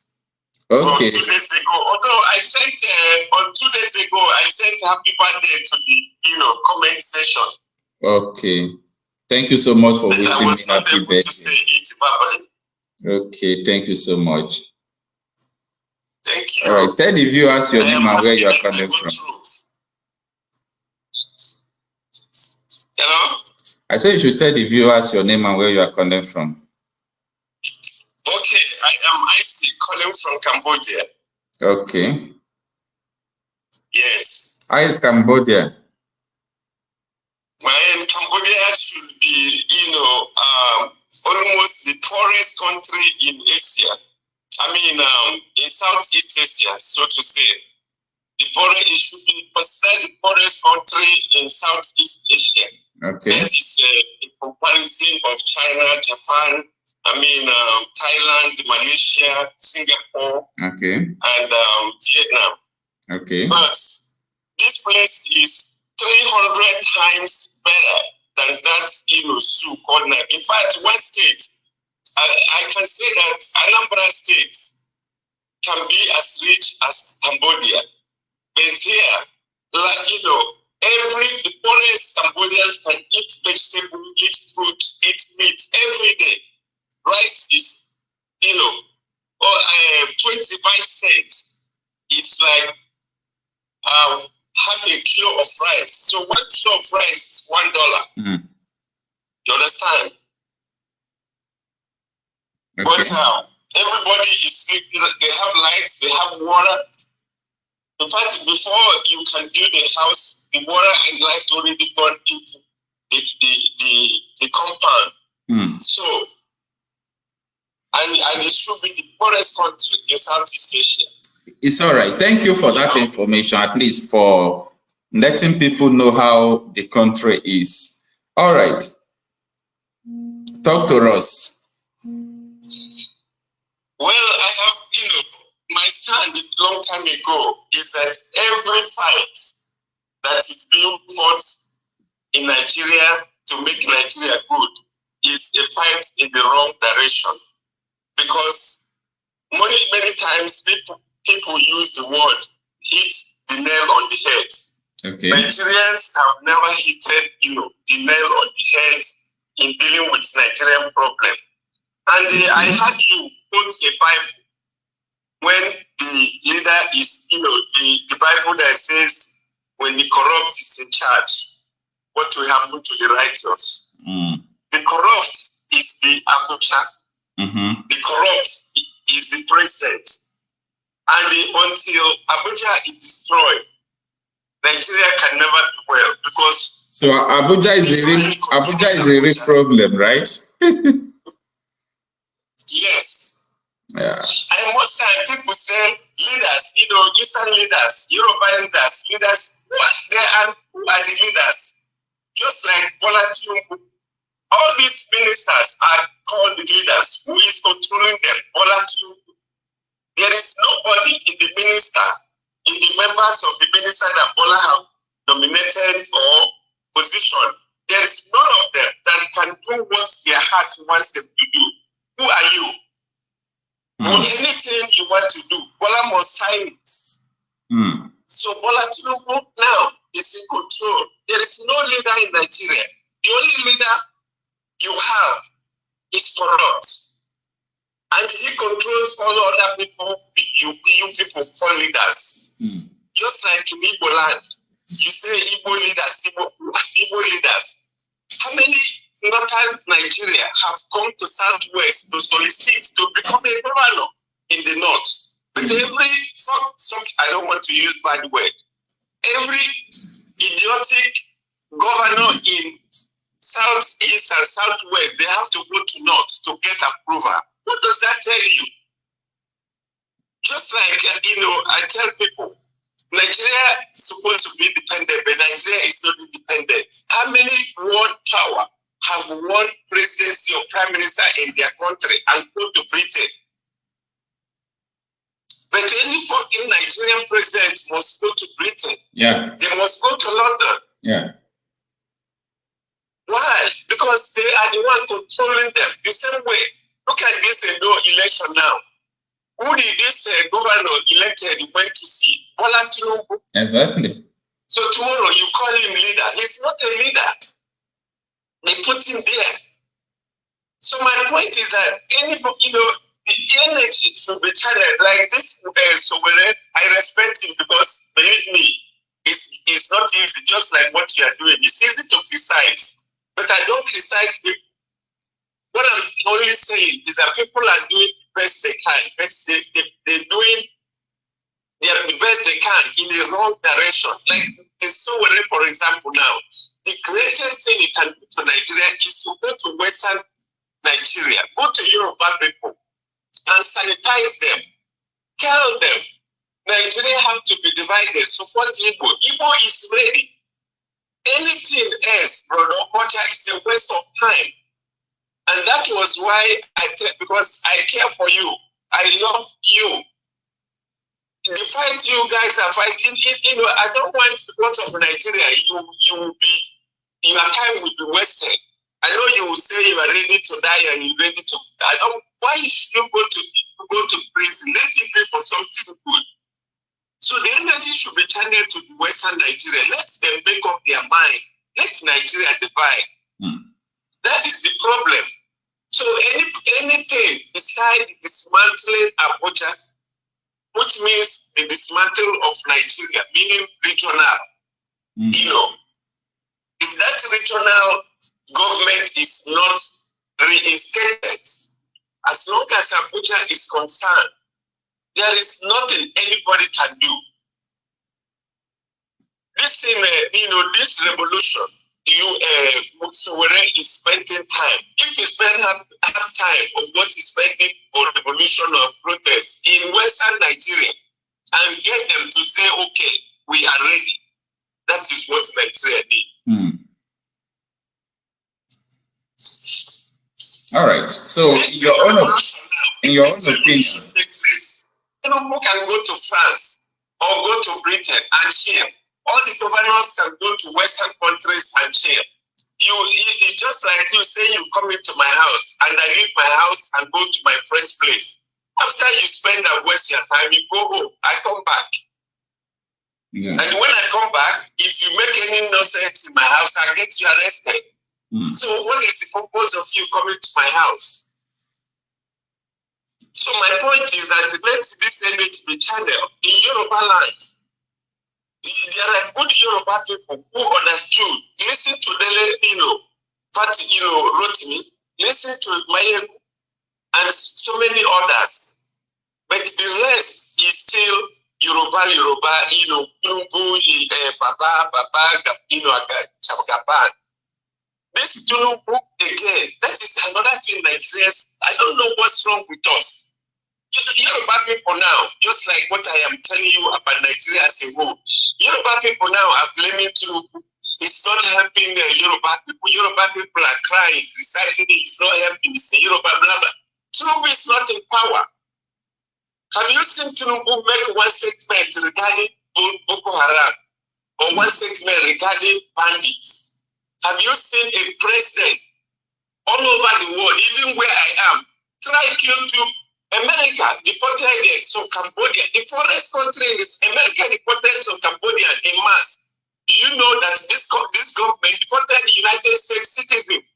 [SPEAKER 1] Okay.
[SPEAKER 10] 2 days ago, although I sent on 2 days ago, I sent happy birthday to the comment section.
[SPEAKER 1] Okay. Thank you so much for wishing me happy birthday. I was not able to
[SPEAKER 10] say it verbally.
[SPEAKER 1] Okay, thank you so much.
[SPEAKER 10] Thank you.
[SPEAKER 1] All right, tell the viewers your name and where you are coming from.
[SPEAKER 10] Hello?
[SPEAKER 1] I said you should tell the viewers your name and where you are coming from.
[SPEAKER 10] Okay, I am Isaac calling from Cambodia.
[SPEAKER 1] Okay.
[SPEAKER 10] Yes.
[SPEAKER 1] How is Cambodia?
[SPEAKER 10] Cambodia should be, almost the poorest country in Asia. I mean, in Southeast Asia, so to say. It should be considered the poorest country in Southeast Asia.
[SPEAKER 1] Okay.
[SPEAKER 10] That is in comparison of China, Japan, Thailand, Malaysia, Singapore,
[SPEAKER 1] okay,
[SPEAKER 10] and Vietnam.
[SPEAKER 1] Okay.
[SPEAKER 10] But this place is 300 times better than that zoo called Nam. In fact, one state, I can say that Anambra State can be as rich as Cambodia. But here, the poorest Cambodian can eat vegetable, eat fruit, eat meat every day. Rice is, 25 cents. It's like half a kilo of rice. So 1 kilo of rice is $1.
[SPEAKER 1] Mm.
[SPEAKER 10] You understand?
[SPEAKER 1] Okay.
[SPEAKER 10] But everybody is, they have lights, they have water. In fact, before you can build a house, the water and light already gone into the compound.
[SPEAKER 1] Mm.
[SPEAKER 10] So, and it should be the poorest country in Southeast Asia.
[SPEAKER 1] It's all right. Thank you for that information, at least for letting people know how the country is. All right. Talk to us.
[SPEAKER 10] Well, I have, my stand a long time ago is that every fight that is being fought in Nigeria to make Nigeria good is a fight in the wrong direction. Because many times people use the word hit the nail on the head.
[SPEAKER 1] Okay.
[SPEAKER 10] Nigerians have never hit the nail on the head in dealing with Nigerian problem. And I had you quote a Bible when the leader is, the Bible that says when the corrupt is in charge, what will happen to the righteous? The corrupt is the Okocha. The corrupt is the president. And until Abuja is destroyed, Nigeria can never do well because...
[SPEAKER 1] So Abuja is a real problem, right?
[SPEAKER 10] Yes.
[SPEAKER 1] Yeah.
[SPEAKER 10] And most time people say leaders, Eastern leaders, Yoruba leaders, who are the leaders? Just like Bola Tinubu. All these ministers are called the leaders. Who is controlling them? Bola Tinubu. There is nobody in the members of the minister that Bola have nominated or positioned. There is none of them that can do what their heart wants them to do. Who are you? Anything you want to do, Bola must sign it. So Bola Tinubu now is in control. There is no leader in Nigeria. The only leader you have is corrupt. And he controls all other people, you people call leaders. Just like in Igbo land, you say Igbo leaders. How many northern Nigeria have come to Southwest to solicit to become a governor in the north? But I don't want to use bad word. Every idiotic governor in Southeast and Southwest, they have to go to north to get approval. What does that tell you? Just like, I tell people, Nigeria is supposed to be dependent, but Nigeria is not independent. How many world power have won presidency or prime minister in their country and go to Britain? But any fucking Nigerian president must go to Britain.
[SPEAKER 1] Yeah.
[SPEAKER 10] They must go to London.
[SPEAKER 1] Yeah.
[SPEAKER 10] Why? Because they are the one controlling them. The same way. Look at this election now. Who did this governor elected went to see? Bola Tinubu.
[SPEAKER 1] Exactly.
[SPEAKER 10] So tomorrow you call him leader. He's not a leader. They put him there. So my point is that anybody, the energy should be channeled like this. Sowore, I respect him because believe me, it's not easy. Just like what you are doing, it's easy to criticize, but I don't criticize people. What I'm only saying is that people are doing the best they can. They're doing the best they can in the wrong direction. Like in Sowore, for example, now, the greatest thing you can do to Nigeria is to go to Western Nigeria, go to Yoruba people, and sanitize them. Tell them Nigeria have to be divided. Support Igbo. Igbo is ready. Anything else, brother Okocha, is a waste of time. And that was why because I care for you. I love you. The fight you guys are fighting, I don't want because of Nigeria, your time will be wasted. I know you will say you are ready to die and you're ready to die. Why should you go to prison? Let it be for something good. So the energy should be channeled to Western Nigeria. Let them make up their mind. Let Nigeria divide. That is the problem. So anything besides dismantling Abuja, which means the dismantle of Nigeria, meaning regional, if that regional government is not reinstated, as long as Abuja is concerned, there is nothing anybody can do. This this revolution, Sowore is spending time. If you spend half time of what is spending on revolution or protest in Western Nigeria and get them to say, okay, we are ready. That is what Nigeria did.
[SPEAKER 1] All right. So in your own opinion,
[SPEAKER 10] Tinubu can go to France or go to Britain and share, all the governors can go to Western countries and chill. It's just like you say you come into my house and I leave my house and go to my friend's place. After you spend and waste your time, you go home. I come back. Yeah. And when I come back, if you make any nonsense in my house, I get you arrested. So what is the purpose of you coming to my house? So my point is that let this energy be channeled in Yoruba land. There are good Yoruba people who understood. Listen to Dele, Rotimi, listen to Mayeku, and so many others. But the rest is still Yoruba, Tinubu, Baba, Chabgaban. This Tinubu again, that is another thing Nigerians, I don't know what's wrong with us. Yoruba people now, just like what I am telling you about Nigeria as a whole, Yoruba people now are blaming Tinubu. It's not helping Yoruba people. Yoruba people are crying, deciding it's not helping. It's a Yoruba blah blah. Tinubu is not in power. Have you seen Tinubu make one statement regarding Boko Haram or one statement regarding bandits? Have you seen a president all over the world, even where I am, try to America deported some Cambodia. The poorest country in this, America deported some Cambodian in mass. Do you know that this government deported the United States citizens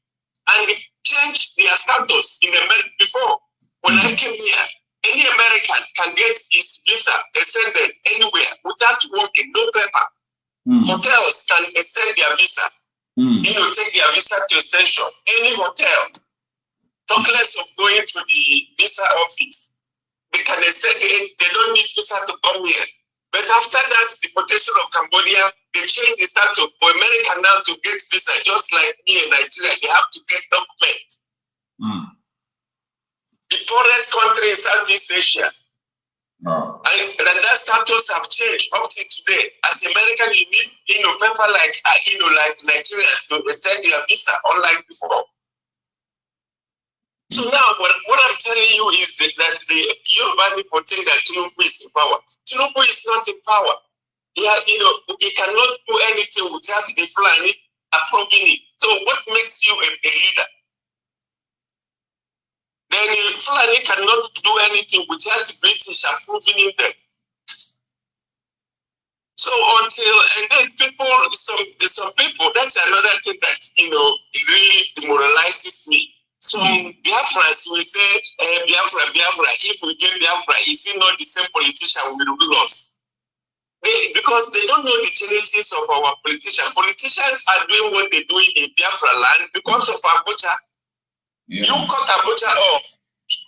[SPEAKER 10] and they changed their status in America before? When I came here, any American can get his visa extended anywhere without working, no paper. Hotels can extend their visa. Take their visa to extension. Any hotel. Talk less of going to the visa office. They can extend it, they don't need visa to come here. But after that, deportation of Cambodia, they change the status for America now to get visa, just like me in Nigeria, they have to get documents. The poorest country in Southeast Asia. And that status have changed up to today. As American, you need paper like Nigerians to extend your visa, unlike before. So now, what I'm telling you is that the Yoruba people think that Tinubu is in power. Tinubu is not in power. He cannot do anything without the Fulani approving it. So what makes you a leader? Then the Fulani cannot do anything without the British approving them. So and then some people, that's another thing that, really demoralizes me. So Biafrans will say, Biafra, if we get Biafra, is it not the same politician who will rule us? Because they don't know the genesis of our politicians. Politicians are doing what they're doing in Biafra land because of Okocha. Yeah. You cut Okocha off.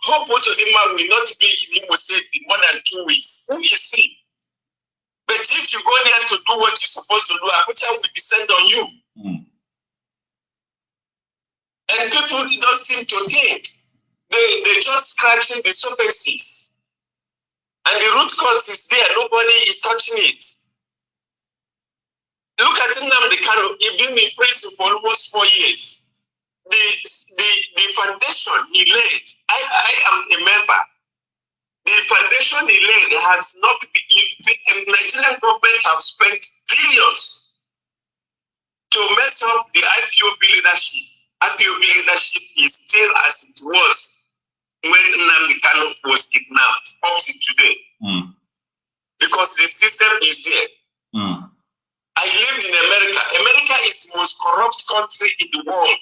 [SPEAKER 10] How much of the man will not be in Igbo State in more than 2 weeks? Who is he? But if you go there to do what you're supposed to do, Okocha will descend on you. And people don't seem to think. They're just scratching the surfaces. And the root cause is there. Nobody is touching it. Look at Nnamdi Kanu. He's been in prison for almost 4 years. The foundation he laid, I am a member. The foundation he laid has not been, the Nigerian government have spent billions to mess up the IPOB leadership. IPOB leadership is still as it was when Nnamdi Kanu was kidnapped up to today. Because the system is there. I lived in America. America is the most corrupt country in the world.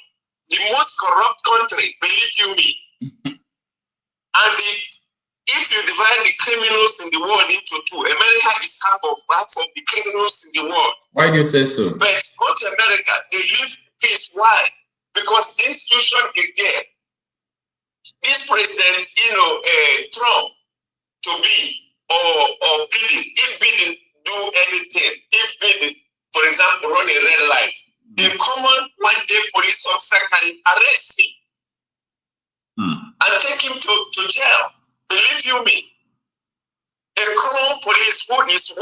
[SPEAKER 10] The most corrupt country, believe you me. And if you divide the criminals in the world into two, America is half of the criminals in the world.
[SPEAKER 1] Why do you say so?
[SPEAKER 10] But go to America, they live peace. Why? Because the institution is there. This president, Trump, to be or Biden, if Biden do anything, if Biden, for example, run a red light, the common one-day police officer can arrest him and take him to jail. Believe you me, a common police who is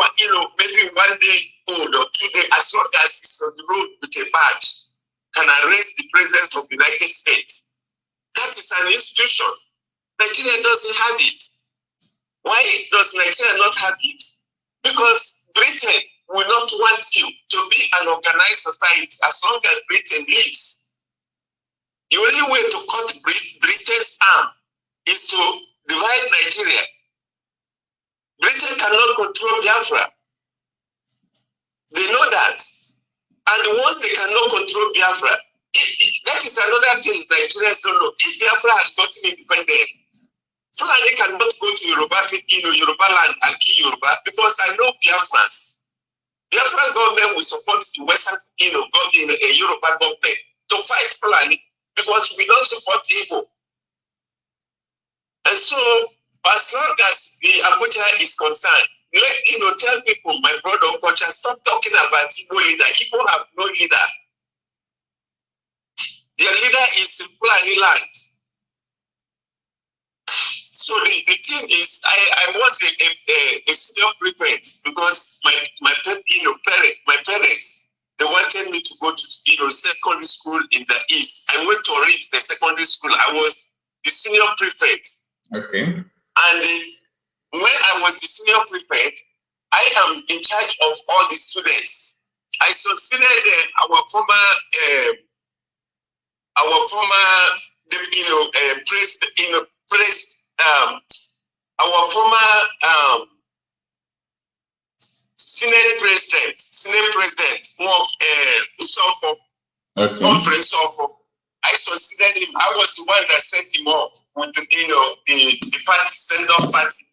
[SPEAKER 10] maybe 1 day old or 2 days, as long as he's on the road with a badge, can arrest the president of the United States. That is an institution. Nigeria doesn't have it. Why does Nigeria not have it? Because Britain, will not want you to be an organized society as long as Britain lives. The only way to cut Britain's arm is to divide Nigeria. Britain cannot control Biafra. They know that. And once they cannot control Biafra, that is another thing Nigerians don't know. If Biafra has gotten independent, Fulani cannot go to Yoruba land and kill Yoruba, because I know Biafrans. Biafran government will support the Western, a Yoruba government to fight Fulani, because we don't support evil. And so, as long as the Okocha is concerned, tell people, my brother Okocha, stop talking about Igbo leader. Igbo have no leader. Their leader is Fulani land. So the thing is, I was a senior prefect, because my parents, they wanted me to go to secondary school in the east. I went to read the secondary school. I was the senior prefect.
[SPEAKER 1] Okay.
[SPEAKER 10] And when I was the senior prefect, I am in charge of all the students. I succeeded our former our former Senate president of Usoko, Conference of. I succeeded him. I was the one that set him up with the party, send-off party,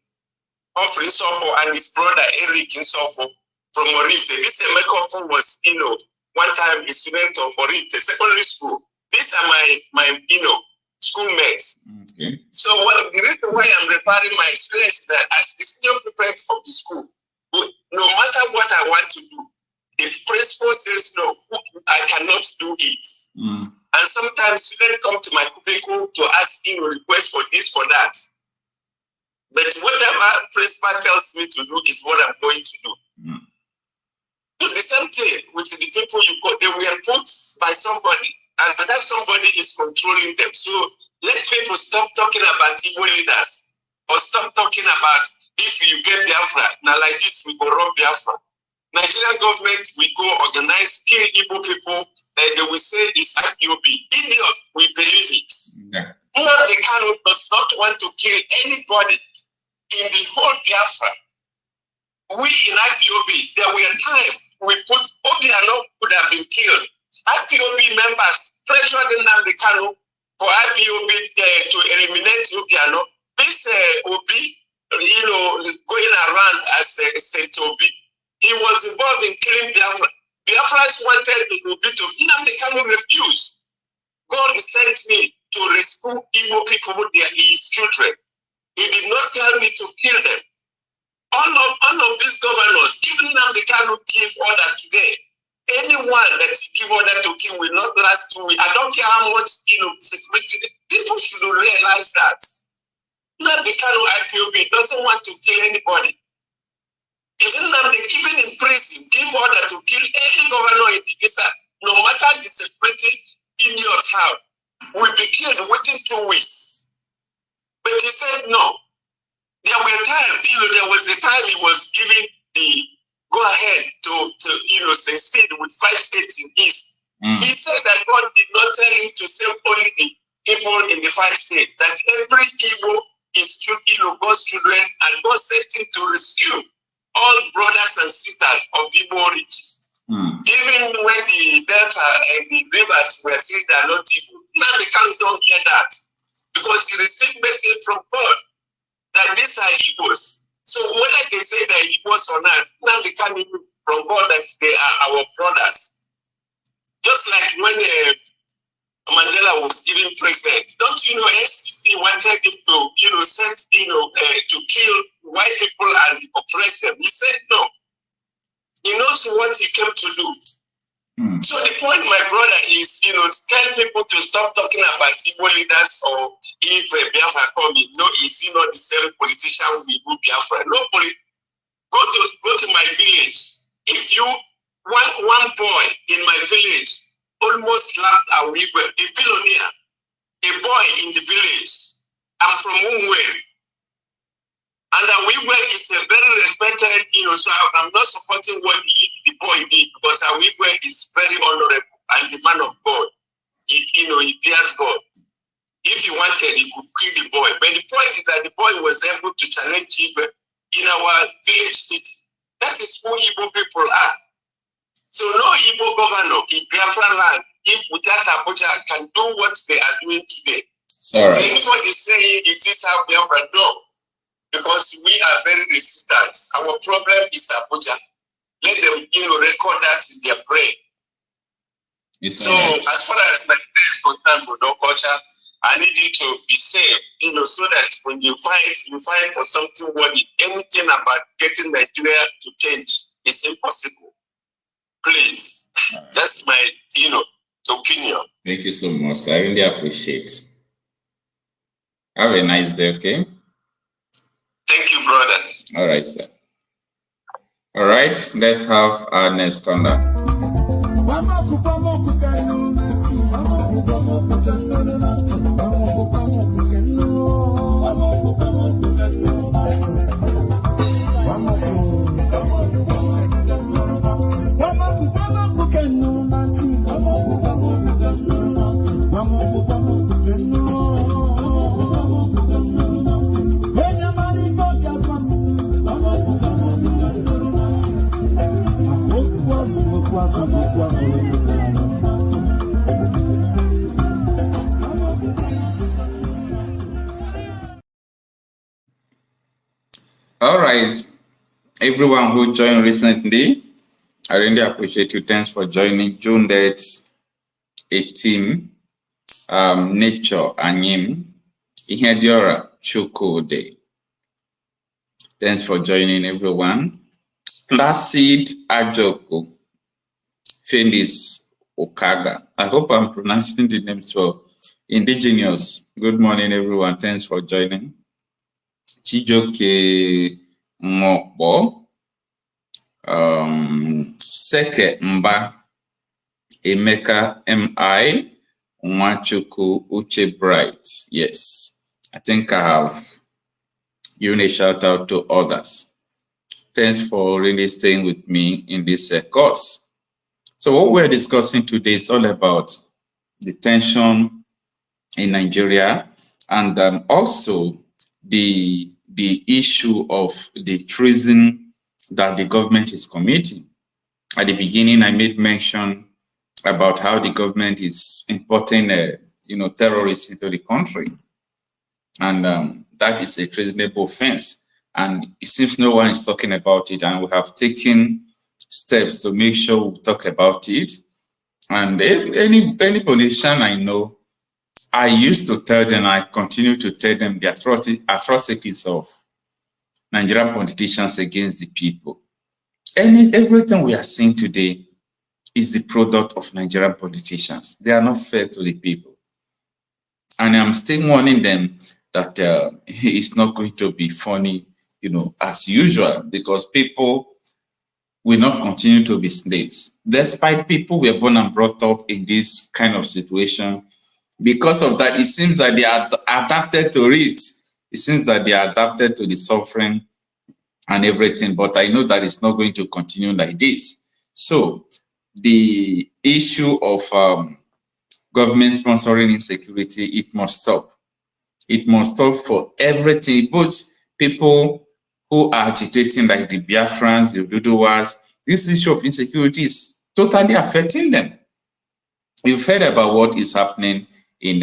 [SPEAKER 10] Conference of, and his brother Eric Insofo from Orifte. This Emeka was one time a student of Orifte secondary school. These are my schoolmates.
[SPEAKER 1] Okay.
[SPEAKER 10] So the reason why I'm referring my experience is that as the senior prefect of the school, no matter what I want to do, if principal says no, I cannot do it. And sometimes students come to my cubicle to ask request for this, for that. But whatever principal tells me to do is what I'm going to do. So the same thing with the people you got, they were put by somebody, and that somebody is controlling them. So let people stop talking about Igbo leaders, or stop talking about if you get Biafra, now like this we go rob Biafra. Nigerian government will go organize, kill Igbo people, and they will say it's IPOB. Idiot, we believe it.
[SPEAKER 1] Yeah.
[SPEAKER 10] Nnamdi Kanu does not want to kill anybody in the whole Biafra. We in IPOB, there were times we put Obiano could have been killed. IPOB members pressured Nnamdi Kanu for IPOB to eliminate Obiano. This Obi, going around as Saint Obi, he was involved in killing Biafra. Biafrans wanted Obi to. Nnamdi Kanu refused. God sent me to rescue Igbo people with his children. He did not tell me to kill them. All of these governors, even Nnamdi Kanu give order today. Anyone that give order to kill will not last 2 weeks. I don't care how much security. People should realize that. Nnamdi Kanu IPOB doesn't want to kill anybody. Even in prison, give order to kill any governor in the visa, no matter the security in your town, will be killed within 2 weeks. But he said no. There was a time he was giving the go ahead to succeed with 5 states in East. He said that God did not tell him to save only the people in the 5 states, that every Igbo is God's children, and God sent him to rescue all brothers and sisters of Igbo origin. Even when the Delta and the rivers were saying they are not Igbo, now they don't hear that, because he received message from God that these are Igbos. So whether they say they are Igbos or not, now they can't even from God that they are our brothers. Just like when Mandela was given president, don't you know, SEC wanted him to, send, to kill white people and oppress them. He said no. He knows what he came to do. So the point, my brother, is, tell people to stop talking about Igbo leaders, or if Biafra coming, no, is he not the same politician we do Biafra? Nobody. Go to my village. If you one boy in my village almost slapped a billionaire, a boy in the village. I'm from Umwe. And Awigwe is a very respected, so I'm not supporting what the boy did, because Awigwe is very honorable and the man of God. He fears God. If he wanted, he could kill the boy. But the point is that the boy was able to challenge Igbo in our village city. That is who Igbo people are. So no Igbo governor in Biafra land, if without Abuja, can do what they are doing today.
[SPEAKER 1] Sorry.
[SPEAKER 10] So everybody is saying, is this how Biafra do? Because we are very resistant. Our problem is Abuja. Let them, record that in their brain. So as far as my place concerned with Okocha, I need you to be safe, so that when you fight for something worthy. Anything about getting Nigeria to change is impossible. Please. That's my, opinion.
[SPEAKER 1] Thank you so much. I really appreciate. Have a nice day, okay?
[SPEAKER 10] Thank you, brothers.
[SPEAKER 1] All right, sir. All right, let's have our next caller. All right, everyone who joined recently, I really appreciate you. Thanks for joining. June 18, Nature Anyim, Ihediora Chukwude. Thanks for joining, everyone. Placid Ajoko, Felis Okaga. I hope I'm pronouncing the names well. Indigenous. Good morning, everyone. Thanks for joining. Chijoke Mokbo, Seke Mba, Emeka M.I., Mwachuku Uche Bright. Yes, I think I have given a shout out to others. Thanks for really staying with me in this course. So what we're discussing today is all about the tension in Nigeria, and also the issue of the treason that the government is committing. At the beginning, I made mention about how the government is importing, terrorists into the country, and that is a treasonable offense. And it seems no one is talking about it, and we have taken steps to make sure we talk about it. And any politician I know, I used to tell them, I continue to tell them the atrocities of Nigerian politicians against the people. Everything we are seeing today is the product of Nigerian politicians. They are not fair to the people. And I'm still warning them that it's not going to be funny, as usual, because people will not continue to be slaves. Despite people were born and brought up in this kind of situation, because of that, it seems that they are adapted to it. It seems that they are adapted to the suffering and everything, but I know that it's not going to continue like this. So the issue of government sponsoring insecurity, it must stop. It must stop for everything, both people who are agitating like the Biafrans, the Oduduwas. This issue of insecurity is totally affecting them. You've heard about what is happening in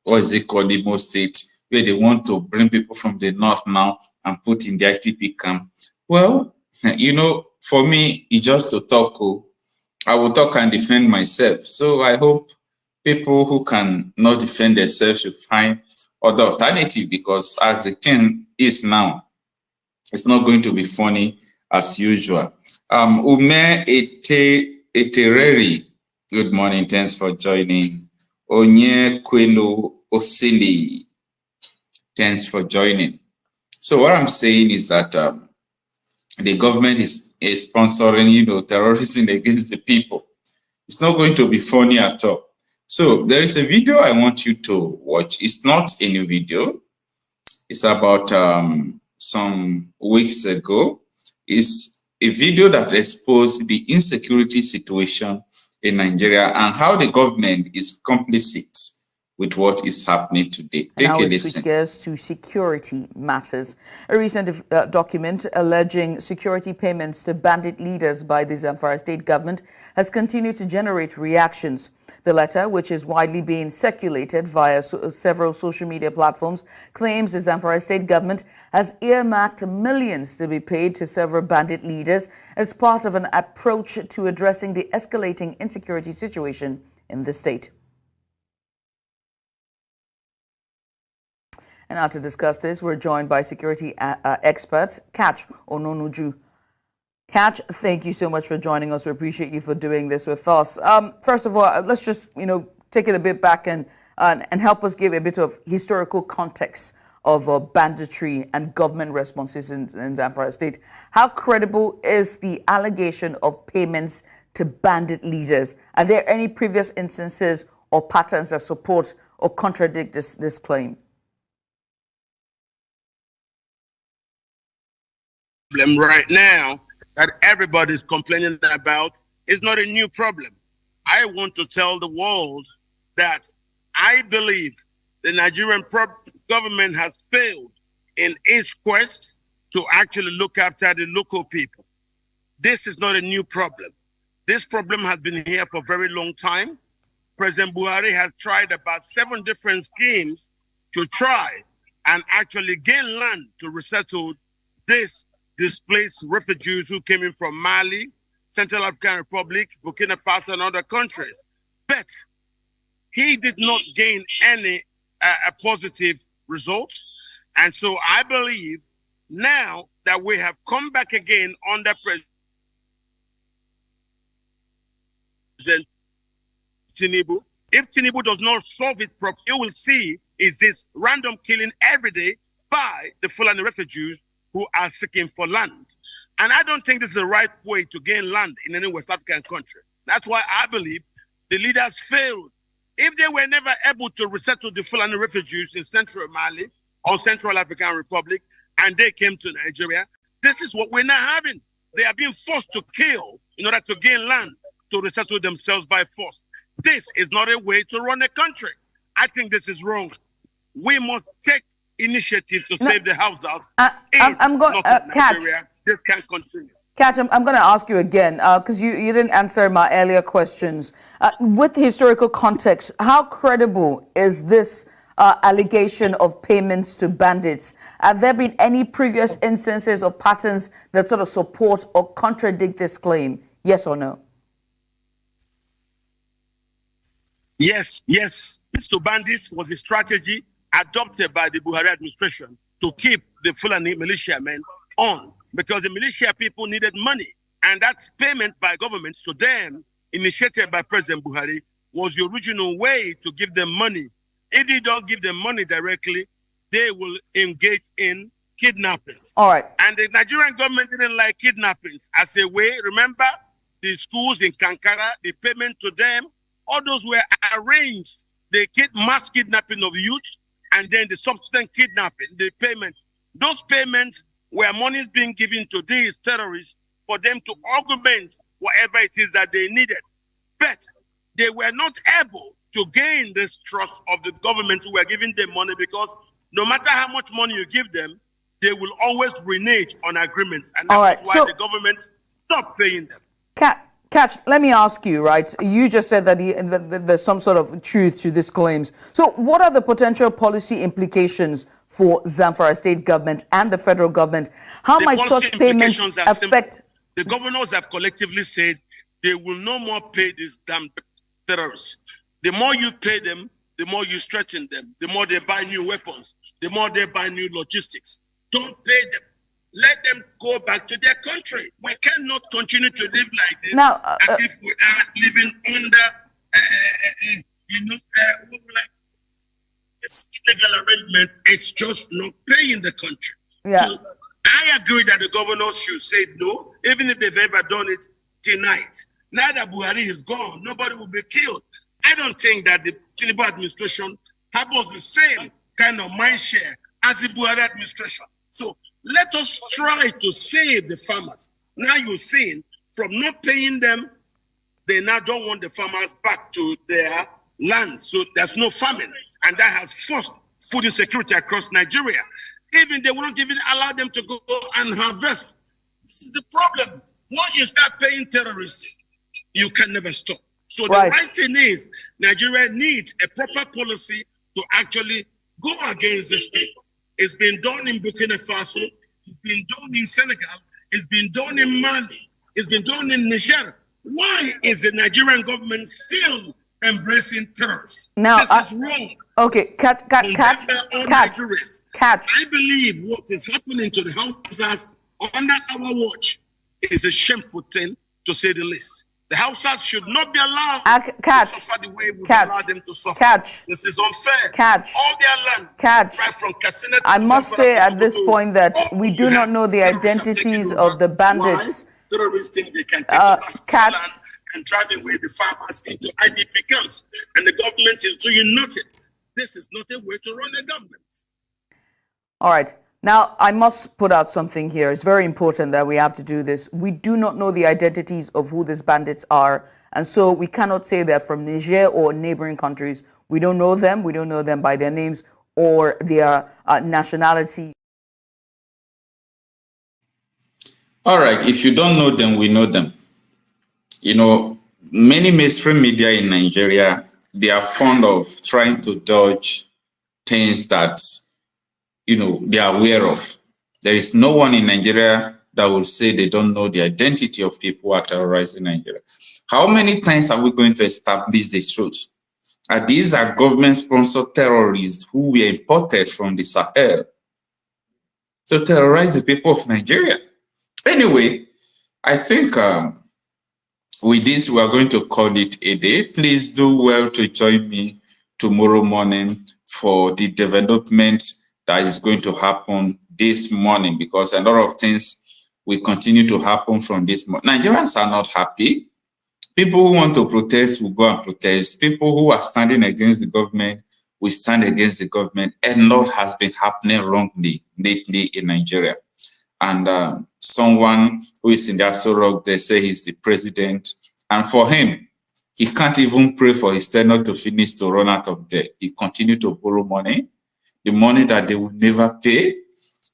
[SPEAKER 1] what is it called, Imo State, where they want to bring people from the north now and put in the ITP camp. Well, for me, it's just to talk. I will talk and defend myself. So I hope people who can not defend themselves should find other alternative, because as the thing is now, it's not going to be funny as usual. Ume Etereri, good morning. Thanks for joining. Onye Kwenu Osili, thanks for joining. So what I'm saying is that the government is sponsoring, terrorism against the people. It's not going to be funny at all. So there is a video I want you to watch. It's not a new video. It's about some weeks ago is a video that exposed the insecurity situation in Nigeria and how the government is complicit with what is happening today. Take a listen.
[SPEAKER 11] Switch gears to security matters. A recent document alleging security payments to bandit leaders by the Zamfara state government has continued to generate reactions. The letter, which is widely being circulated via several social media platforms, claims the Zamfara state government has earmarked millions to be paid to several bandit leaders as part of an approach to addressing the escalating insecurity situation in the state. And now to discuss this, we're joined by security expert Catch Ononuju. Catch, thank you so much for joining us. We appreciate you for doing this with us. First of all, let's just take it a bit back and help us give a bit of historical context of banditry and government responses in Zamfara State. How credible is the allegation of payments to bandit leaders? Are there any previous instances or patterns that support or contradict this claim?
[SPEAKER 12] Right now that everybody's complaining about is not a new problem. I want to tell the world that I believe the Nigerian government has failed in its quest to actually look after the local people. This is not a new problem. This problem has been here for a very long time. President Buhari has tried about 7 different schemes to try and actually gain land to resettle this displaced refugees who came in from Mali, Central African Republic, Burkina Faso, and other countries. But he did not gain any positive results. And so I believe now that we have come back again under President Tinubu, if Tinubu does not solve it properly, you will see is this random killing every day by the Fulani refugees who are seeking for land. And I don't think this is the right way to gain land in any West African country. That's why I believe the leaders failed. If they were never able to resettle the Fulani refugees in Central Mali or Central African Republic, and they came to Nigeria, this is what we're now having. They are being forced to kill in order to gain land, to resettle themselves by force. This is not a way to run a country. I think this is wrong. We must take initiatives to save the households.
[SPEAKER 11] I'm going Catch.
[SPEAKER 12] This can't continue.
[SPEAKER 11] Catch, I'm going to ask you again because you didn't answer my earlier questions. With historical context, how credible is this allegation of payments to bandits? Have there been any previous instances or patterns that sort of support or contradict this claim? Yes or no?
[SPEAKER 12] Yes. To bandits was a strategy adopted by the Buhari administration to keep the Fulani militiamen on, because the militia people needed money. And that's payment by government to them, initiated by President Buhari, was the original way to give them money. If you don't give them money directly, they will engage in kidnappings.
[SPEAKER 11] All right.
[SPEAKER 12] And the Nigerian government didn't like kidnappings as a way. Remember the schools in Kankara, the payment to them, all those were arranged. They mass kidnapping of youth, and then the subsequent kidnapping, the payments. Those payments were monies being given to these terrorists for them to augment whatever it is that they needed. But they were not able to gain this trust of the government who were giving them money, because no matter how much money you give them, they will always renege on agreements. And that's why the government stopped paying them.
[SPEAKER 11] Catch, let me ask you, right? You just said that there's some sort of truth to these claims. So what are the potential policy implications for Zamfara state government and the federal government? How might such payments affect?
[SPEAKER 12] The governors have collectively said they will no more pay these damn terrorists. The more you pay them, the more you strengthen them, the more they buy new weapons, the more they buy new logistics. Don't pay them. Let them go back to their country. We cannot continue to live like this, now, as if we are living under, this illegal arrangement. It's just not paying the country.
[SPEAKER 11] Yeah.
[SPEAKER 12] So I agree that the governors should say no, even if they've ever done it tonight. Now that Buhari is gone, nobody will be killed. I don't think that the Tinubu administration has the same kind of mind share as the Buhari administration. So Let us try to save the farmers. Now you're seeing from not paying them, they now don't want the farmers back to their land. So there's no famine. And that has forced food insecurity across Nigeria. Even they won't even allow them to go and harvest. This is the problem. Once you start paying terrorists, you can never stop. So the right thing is, Nigeria needs a proper policy to actually go against this people. It's been done in Burkina Faso. It's been done in Senegal. It's been done in Mali. It's been done in Niger. Why is the Nigerian government still embracing terrorists?
[SPEAKER 11] Now,
[SPEAKER 12] this is wrong.
[SPEAKER 11] Okay, catch.
[SPEAKER 12] I believe what is happening to the Hausas under our watch is a shameful thing, to say the least. The Hausas should not be allowed to suffer the way we allow them to suffer. This is unfair. All their land, right from Katsina to
[SPEAKER 11] I must
[SPEAKER 12] Zamfara
[SPEAKER 11] say
[SPEAKER 12] to
[SPEAKER 11] at this
[SPEAKER 12] Sokoto,
[SPEAKER 11] point that we do not know the identities of the bandits.
[SPEAKER 12] Why? Terrorists think they can take over land and drive away the farmers into IDP camps, and the government is doing nothing. This is not a way to run a government.
[SPEAKER 11] All right. Now, I must put out something here. It's very important that we have to do this. We do not know the identities of who these bandits are. And so we cannot say that from Niger or neighboring countries. We don't know them. We don't know them by their names or their nationality.
[SPEAKER 1] All right. If you don't know them, we know them. You know, many mainstream media in Nigeria, they are fond of trying to dodge things that, you know, they are aware of. There is no one in Nigeria that will say they don't know the identity of people who are terrorizing Nigeria. How many times are we going to establish the truth? These are government-sponsored terrorists who were imported from the Sahel to terrorize the people of Nigeria. Anyway, I think with this, we are going to call it a day. Please do well to join me tomorrow morning for the development that is going to happen this morning, because a lot of things will continue to happen from this morning. Nigerians are not happy. People who want to protest will go and protest. People who are standing against the government will stand against the government. A lot has been happening wrongly lately in Nigeria. And someone who is in the Aso they say he's the president. And for him, he can't even pray for his tenure to finish, to run out of debt. He continued to borrow money, the money that they will never pay.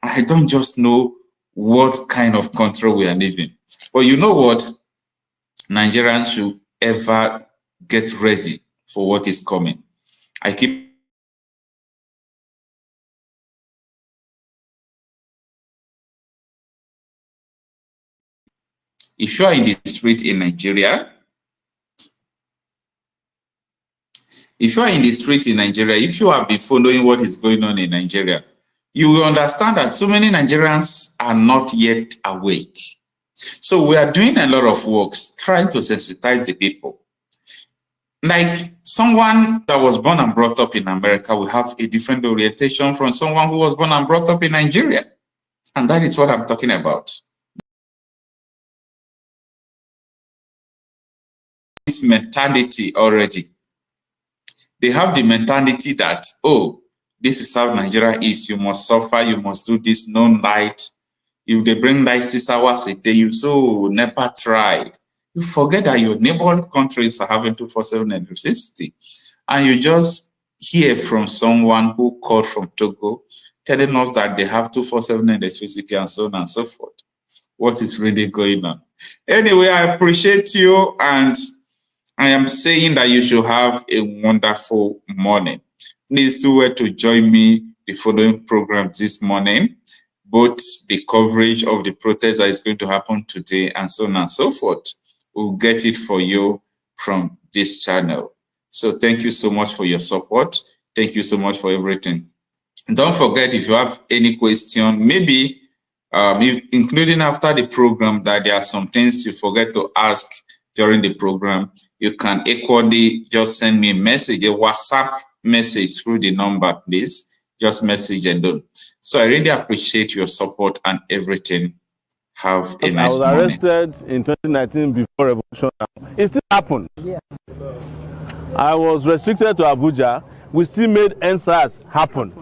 [SPEAKER 1] I don't just know what kind of country we are living. But you know what? Nigerians should ever get ready for what is coming. I keep if you are in the street in Nigeria, if you have been following what is going on in Nigeria, you will understand that so many Nigerians are not yet awake. So we are doing a lot of works trying to sensitize the people. Like someone that was born and brought up in America will have a different orientation from someone who was born and brought up in Nigeria. And that is what I'm talking about. This mentality already. They have the mentality that, oh, this is how Nigeria is. You must suffer. You must do this. No light. If they bring light 6 hours a day, you so never tried. You forget that your neighboring countries are having 24/7 electricity. And you just hear from someone who called from Togo telling us that they have 24/7 electricity and so on and so forth. What is really going on? Anyway, I appreciate you, and I am saying that you should have a wonderful morning. Please do well to join me the following programs this morning, both the coverage of the protest that is going to happen today and so on and so forth. We'll get it for you from this channel. So thank you so much for your support. Thank you so much for everything. And don't forget, if you have any question, maybe including after the program, that there are some things you forget to ask during the program, you can equally just send me a message, a WhatsApp message through the number, please. Just message and done. So I really appreciate your support and everything. Have a nice morning.
[SPEAKER 13] I was arrested in 2019 before revolution. It still happened. Yeah. I was restricted to Abuja. We still made NSAS happen.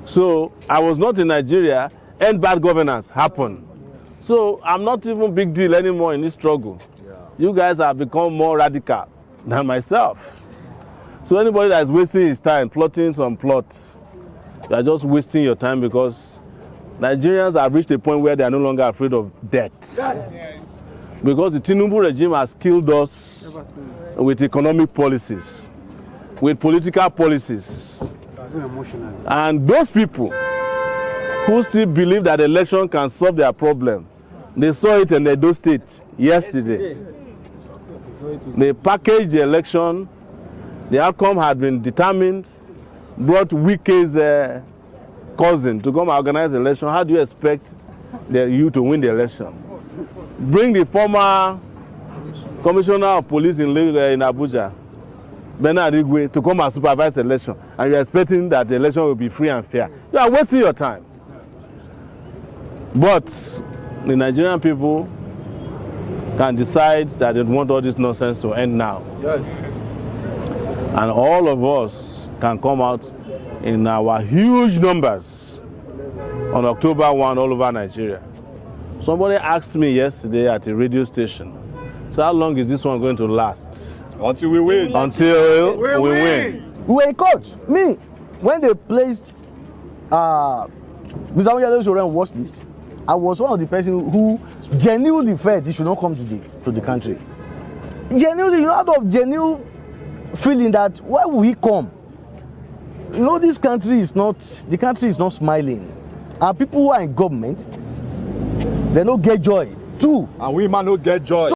[SPEAKER 13] So I was not in Nigeria. end bad governance happen. So I'm not even big deal anymore in this struggle. You guys have become more radical than myself. So anybody that is wasting his time plotting some plots, you are just wasting your time, because Nigerians have reached a point where they are no longer afraid of death. Because the Tinubu regime has killed us with economic policies, with political policies. And those people who still believe that election can solve their problem, they saw it in Edo State yesterday. They packaged the election, the outcome had been determined, brought Wike's cousin to come organize the election. How do you expect you to win the election? Bring the former commissioner of police in Abuja, Bernard Igwe, to come and supervise the election, and you're expecting that the election will be free and fair. You are wasting your time. But the Nigerian people can decide that they want all this nonsense to end now. Yes. And all of us can come out in our huge numbers on October 1 all over Nigeria. Somebody asked me yesterday at a radio station, so how long is this one going to last?
[SPEAKER 14] Until we win.
[SPEAKER 13] Until we win.
[SPEAKER 15] We were in court. Me, when they placed Mr. Nnamdi watch list, I was one of the person who genuinely felt he should not come to the country. Genuinely, out of genuine feeling that why will he come? You know, the country is not smiling. And people who are in government, they don't get joy too.
[SPEAKER 14] And we man don't get joy.